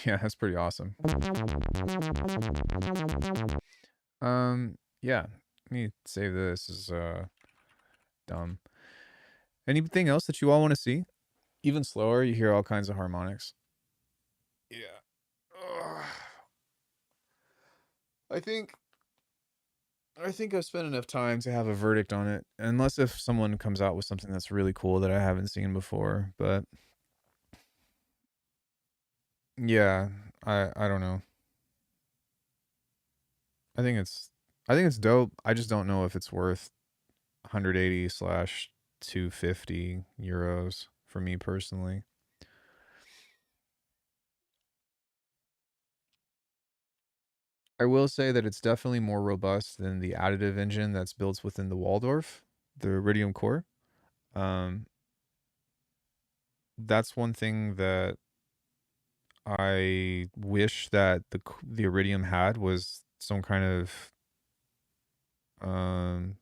Yeah, that's pretty awesome. Yeah. Let me save this as dumb. Anything else that you all want to see? Even slower, you hear all kinds of harmonics. Yeah. Ugh. I think I've spent enough time to have a verdict on it, unless if someone comes out with something that's really cool that I haven't seen before. But yeah, I don't know. I think it's I think it's dope. I just don't know if it's worth 180 slash 250 euros for me personally. I will say that it's definitely more robust than the additive engine that's built within the Waldorf, the Iridium core. Um, that's one thing that I wish that the Iridium had was some kind of um,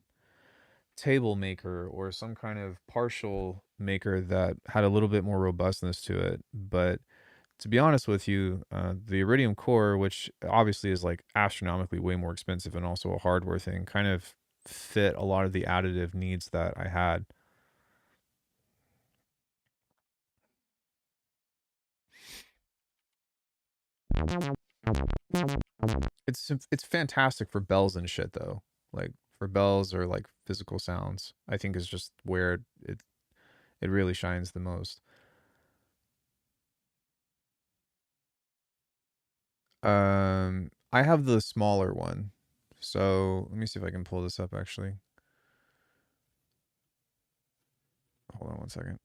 table maker or some kind of partial maker that had a little bit more robustness to it. But to be honest with you, the iridium core, which obviously is like astronomically way more expensive and also a hardware thing, kind of fit a lot of the additive needs that I had. It's fantastic for bells and shit though. Like for bells or like physical sounds, I think is just where it really shines the most. I have the smaller one. So let me see if I can pull this up actually. Hold on one second.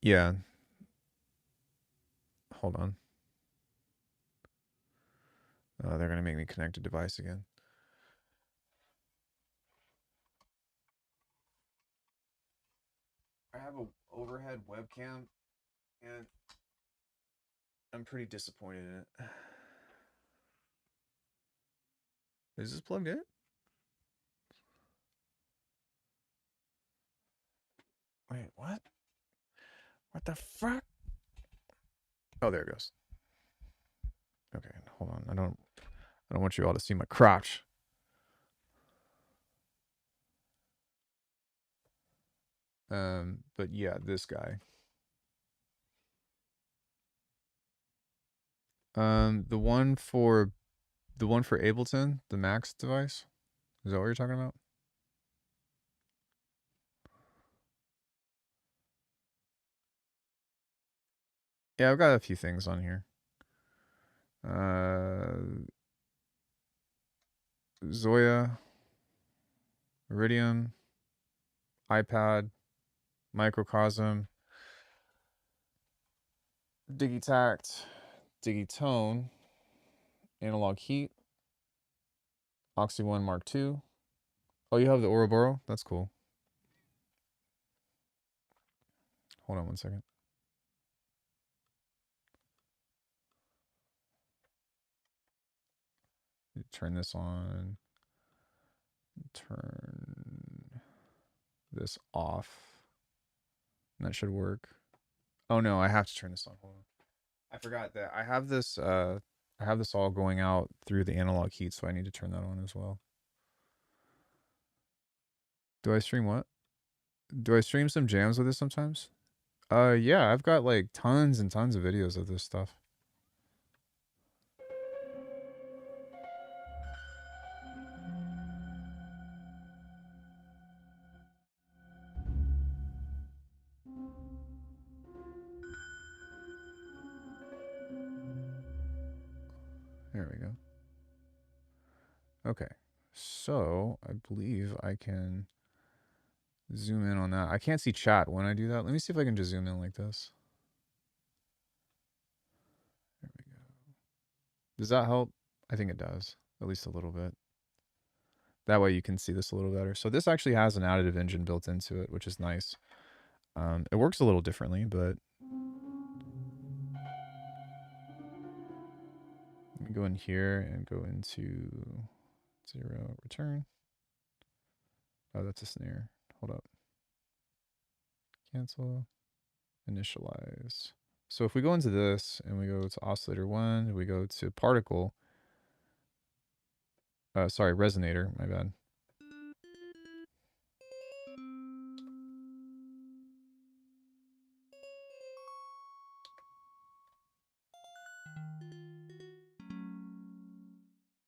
Yeah, hold on. They're gonna make me connect a device again. I have a overhead webcam, and I'm pretty disappointed in it. Is this plugged in? Wait, what? What the fuck? Oh, there it goes. Okay, hold on. I don't want you all to see my crotch. But yeah, this guy. The one for Ableton, the Max device. Is that what you're talking about? Yeah, I've got a few things on here. Zoya, Iridium, iPad, Microcosm, Digitact, Digitone, Analog Heat, Oxy One Mark II. Oh, you have the Ouroboros? That's cool. Hold on one second. Turn this on. Turn this off. And that should work. Oh no, I have to turn this on. Hold on. I forgot that I have this all going out through the analog heat, so I need to turn that on as well. Do I stream what? Do I stream some jams with this sometimes? Yeah, I've got like tons and tons of videos of this stuff. There we go. Okay. So, I believe I can zoom in on that. I can't see chat when I do that. Let me see if I can just zoom in like this. There we go. Does that help? I think it does, at least a little bit. That way you can see this a little better. So this actually has an additive engine built into it, which is nice. It works a little differently, but let me go in here and go into 0 return. Oh, that's a snare. Hold up. Cancel. Initialize. So if we go into this and we go to oscillator 1, we go to particle. Sorry, resonator. My bad.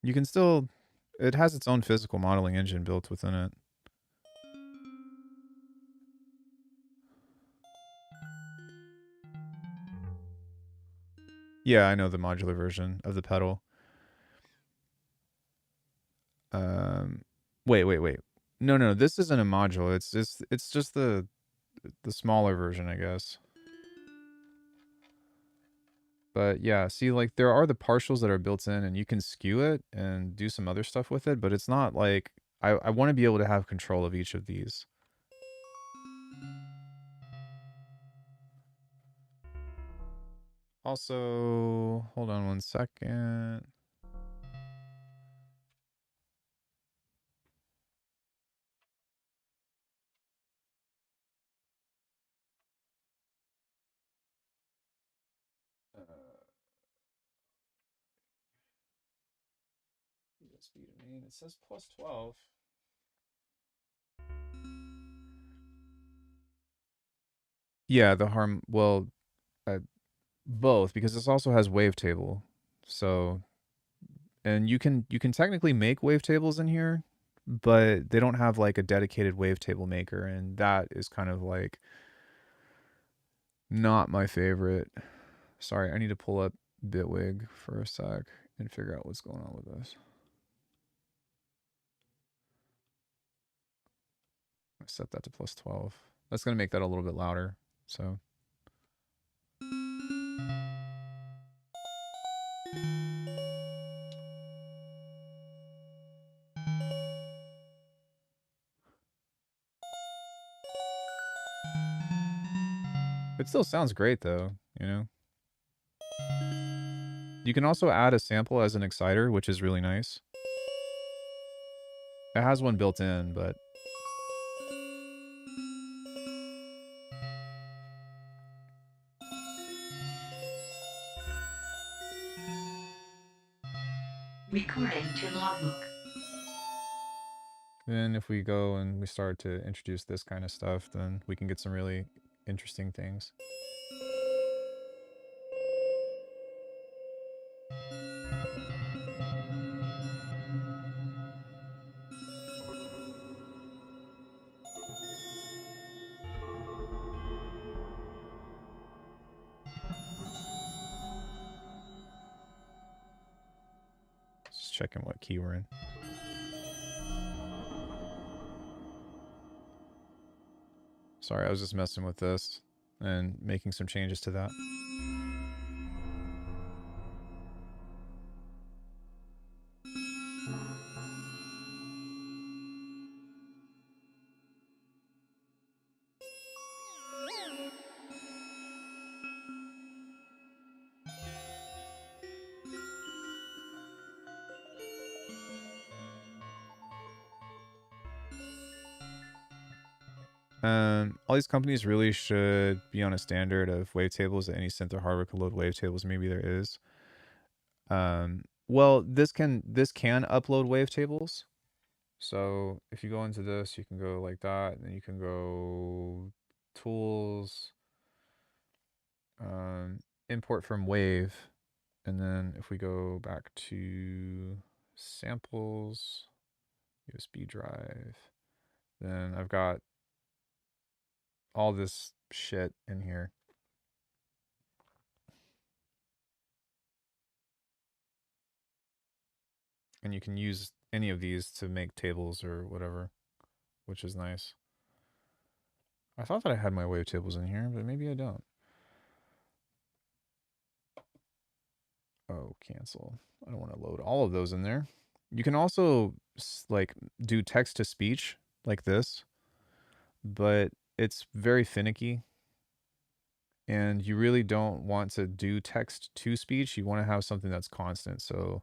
You can still. It has its own physical modeling engine built within it. Yeah, I know the modular version of the pedal. Um, wait. No, this isn't a module. It's just the smaller version, I guess. But yeah, see, like there are the partials that are built in, and you can skew it and do some other stuff with it. But it's not like I want to be able to have control of each of these. Also, hold on one second. speed I mean? It says plus 12. Yeah, uh, both, because this also has wavetable. So, and you can technically make wavetables in here, but they don't have like a dedicated wavetable maker, and that is kind of like not my favorite. Sorry, I need to pull up Bitwig for a sec and figure out what's going on with this. I set that to plus 12. That's going to make that a little bit louder. So, it still sounds great though, you know? You can also add a sample as an exciter, which is really nice. It has one built in, but recording to logbook. then if we go and we start to introduce this kind of stuff, then we can get some really interesting things. Just checking what key we're in. Sorry, I was just messing with this and making some changes to that. All these companies really should be on a standard of wavetables that any synth or hardware could load wavetables. Maybe there is. Well, this can upload wavetables. So if you go into this, you can go like that, and then you can go tools, import from wave, and then if we go back to samples, USB drive, then I've got all this shit in here. And you can use any of these to make tables or whatever, which is nice. I thought that I had my wavetables in here, but maybe I don't. Oh, cancel. I don't want to load all of those in there. You can also like do text to speech like this, but it's very finicky. And you really don't want to do text to speech. You want to have something that's constant. So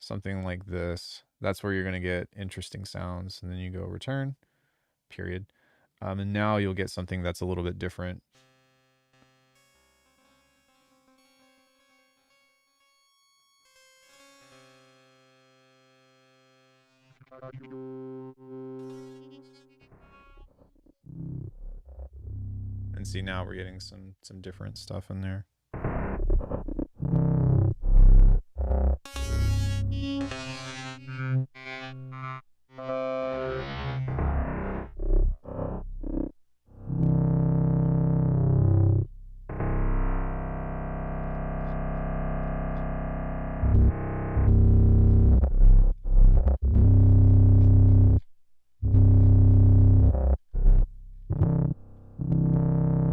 something like this, that's where you're going to get interesting sounds. And then you go return, period. And now you'll get something that's a little bit different. And see, now we're getting some different stuff in there.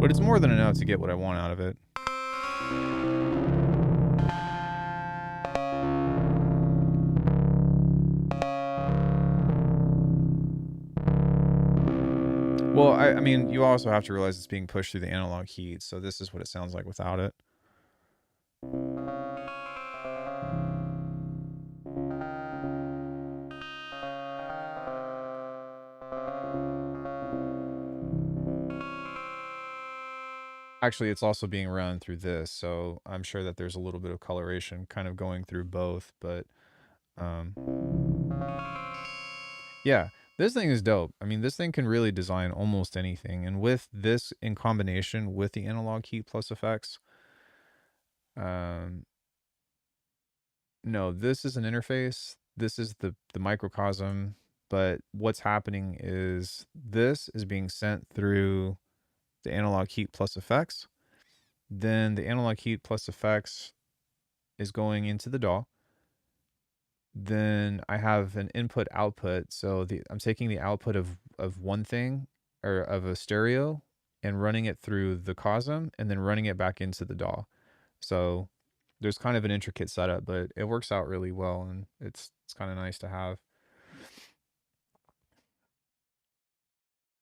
But it's more than enough to get what I want out of it. Well, I mean, you also have to realize it's being pushed through the analog heat, so this is what it sounds like without it. Actually, it's also being run through this, so I'm sure that there's a little bit of coloration kind of going through both, but Um, yeah, this thing is dope. I mean, this thing can really design almost anything. And with this in combination with the analog heat plus effects, um, no, this is an interface. This is the microcosm. But what's happening is this is being sent through the analog heat plus effects. Then the analog heat plus effects is going into the DAW. Then I have an input output. So I'm taking the output of one thing or of a stereo and running it through the COSM and then running it back into the DAW. So there's kind of an intricate setup, but it works out really well and it's kind of nice to have.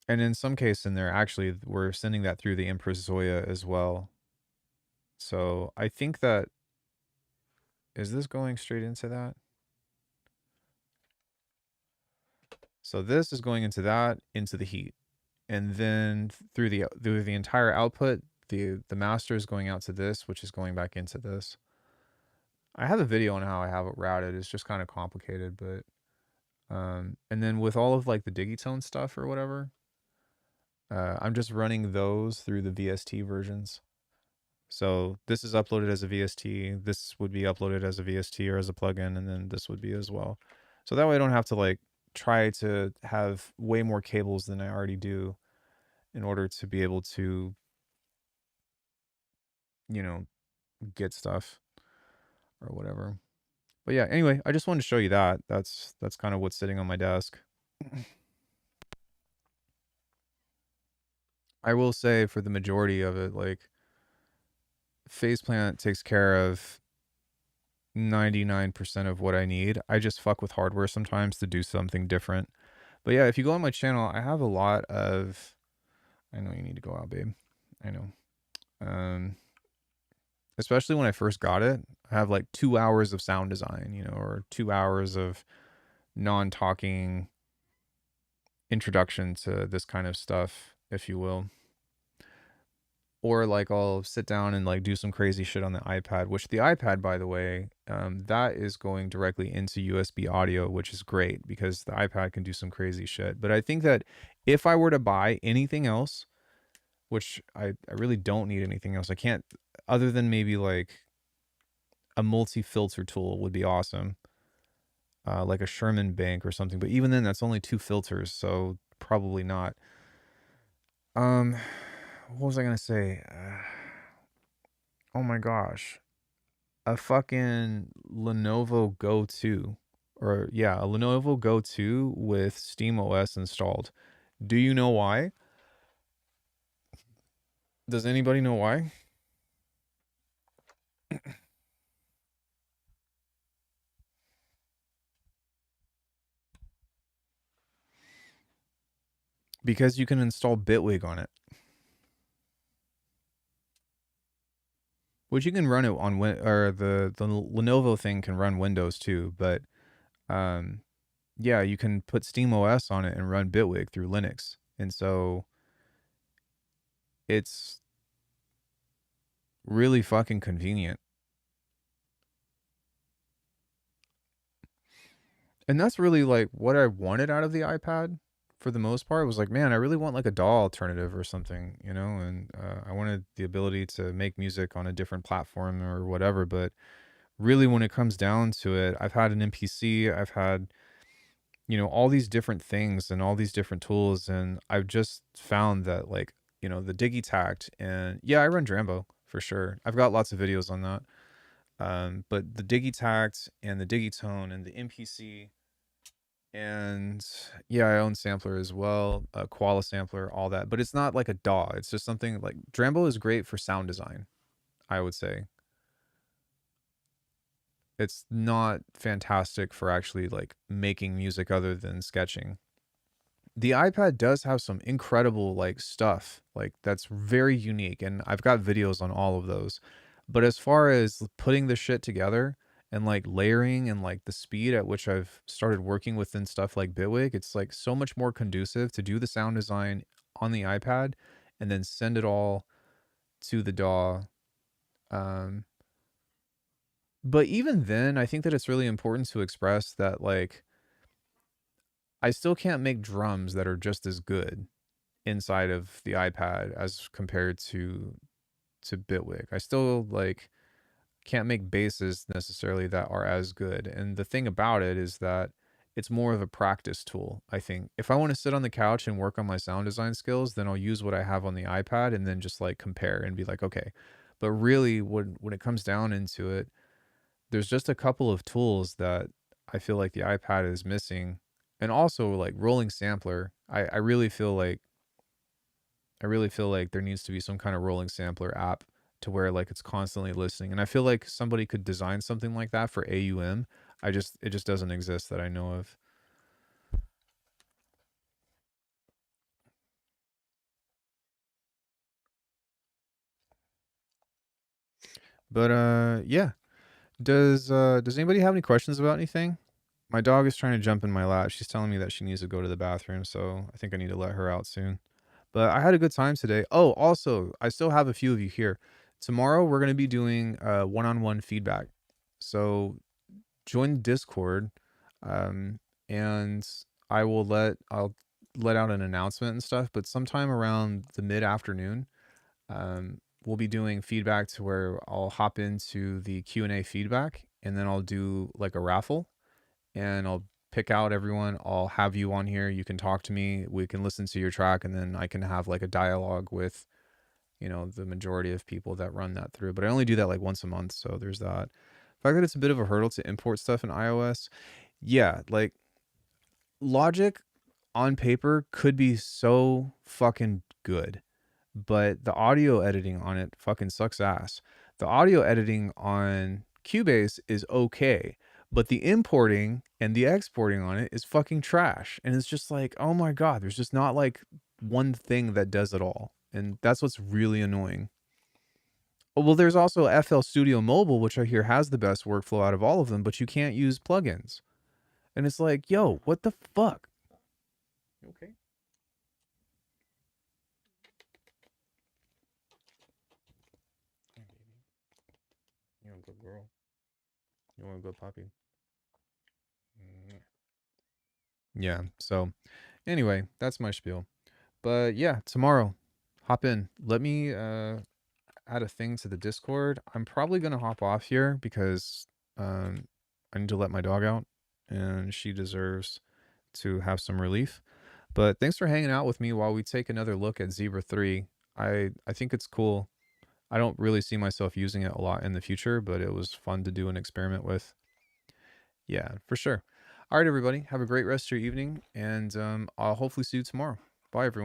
And in some case in there, actually, we're sending that through the Empress Zoya as well. So I think that, is this going straight into that? So this is going into that, into the heat. And then through the entire output, the master is going out to this, which is going back into this. I have a video on how I have it routed. It's just kind of complicated, but and then with all of like the Digitone stuff or whatever, I'm just running those through the VST versions. So this is uploaded as a VST. This would be uploaded as a VST or as a plugin, and then this would be as well. So that way I don't have to like try to have way more cables than I already do in order to be able to, you know, get stuff or whatever. But yeah, anyway, I just wanted to show you that. That's kind of what's sitting on my desk. I will say for the majority of it, like Faceplant takes care of 99% of what I need. I just fuck with hardware sometimes to do something different. But yeah, if you go on my channel, I have a lot of, I know you need to go out, babe. I know. Especially when I first got it, I have like 2 hours of sound design, you know, or 2 hours of non-talking introduction to this kind of stuff, if you will. Or like I'll sit down and like do some crazy shit on the iPad, which the iPad, by the way, that is going directly into USB audio, which is great because the iPad can do some crazy shit. But I think that if I were to buy anything else, which I really don't need anything else, I can't, other than maybe like a multi-filter tool would be awesome. Like a Sherman bank or something. But even then, that's only 2 filters, so probably not. What was I gonna say? Oh my gosh, a fucking Lenovo Go 2, or yeah, a Lenovo Go 2 with SteamOS installed. Do you know why? Does anybody know why? Because you can install Bitwig on it. Which you can run it on or the Lenovo thing can run Windows too, but yeah, you can put SteamOS on it and run Bitwig through Linux. And so it's really fucking convenient. And that's really like what I wanted out of the iPad for the most part. Was like, man, I really want like a DAW alternative or something, you know, and I wanted the ability to make music on a different platform or whatever. But really, when it comes down to it, I've had an MPC, I've had, you know, all these different things and all these different tools. And I've just found that like, you know, the Digitact and yeah, I run Drambo for sure. I've got lots of videos on that. But the Digitact and the Digitone and the MPC and yeah, I own sampler as well, a Koala sampler, all that. But it's not like a DAW. It's just something like Drambo is great for sound design, I would say. It's not fantastic for actually like making music other than sketching. The iPad does have some incredible like stuff like that's very unique, and I've got videos on all of those. But as far as putting the shit together and like layering and like the speed at which I've started working within stuff like Bitwig, it's like so much more conducive to do the sound design on the iPad and then send it all to the DAW. Um, But even then, I think that it's really important to express that, like, I still can't make drums that are just as good inside of the iPad as compared to Bitwig. I still, like, can't make basses necessarily that are as good. And the thing about it is that it's more of a practice tool, I think. If I want to sit on the couch and work on my sound design skills, then I'll use what I have on the iPad and then just like compare and be like, okay. But really when it comes down into it, there's just a couple of tools that I feel like the iPad is missing. And also like rolling sampler. I really feel like there needs to be some kind of rolling sampler app to where like it's constantly listening. And I feel like somebody could design something like that for AUM. It just doesn't exist that I know of. But yeah. Does anybody have any questions about anything? My dog is trying to jump in my lap. She's telling me that she needs to go to the bathroom, so I think I need to let her out soon. But I had a good time today. Oh, also, I still have a few of you here. Tomorrow we're going to be doing one-on-one feedback. So join Discord, um, and I'll let out an announcement and stuff. But sometime around the mid afternoon, we'll be doing feedback to where I'll hop into the Q&A feedback, and then I'll do like a raffle, and I'll pick out everyone. I'll have you on here. You can talk to me. We can listen to your track, and then I can have like a dialogue with the majority of people that run that through. But I only do that like once a month, so there's that. The fact that it's a bit of a hurdle to import stuff in iOS, yeah, like Logic on paper could be so fucking good, but the audio editing on it fucking sucks ass. The audio editing on Cubase is okay, but the importing and the exporting on it is fucking trash. And it's just like, oh my God, there's just not like one thing that does it all. And that's what's really annoying. Well, there's also FL Studio Mobile, which I hear has the best workflow out of all of them, but you can't use plugins. And it's like, yo, what the fuck? Okay. You're a good girl. You want a good puppy. Yeah. So, anyway, that's my spiel. But yeah, tomorrow, hop in. Let me add a thing to the Discord. I'm probably gonna hop off here because I need to let my dog out, and she deserves to have some relief. But thanks for hanging out with me while we take another look at Zebra 3. I think it's cool. I don't really see myself using it a lot in the future, but it was fun to do an experiment with. Yeah, for sure. All right, everybody. Have a great rest of your evening, and I'll hopefully see you tomorrow. Bye, everyone.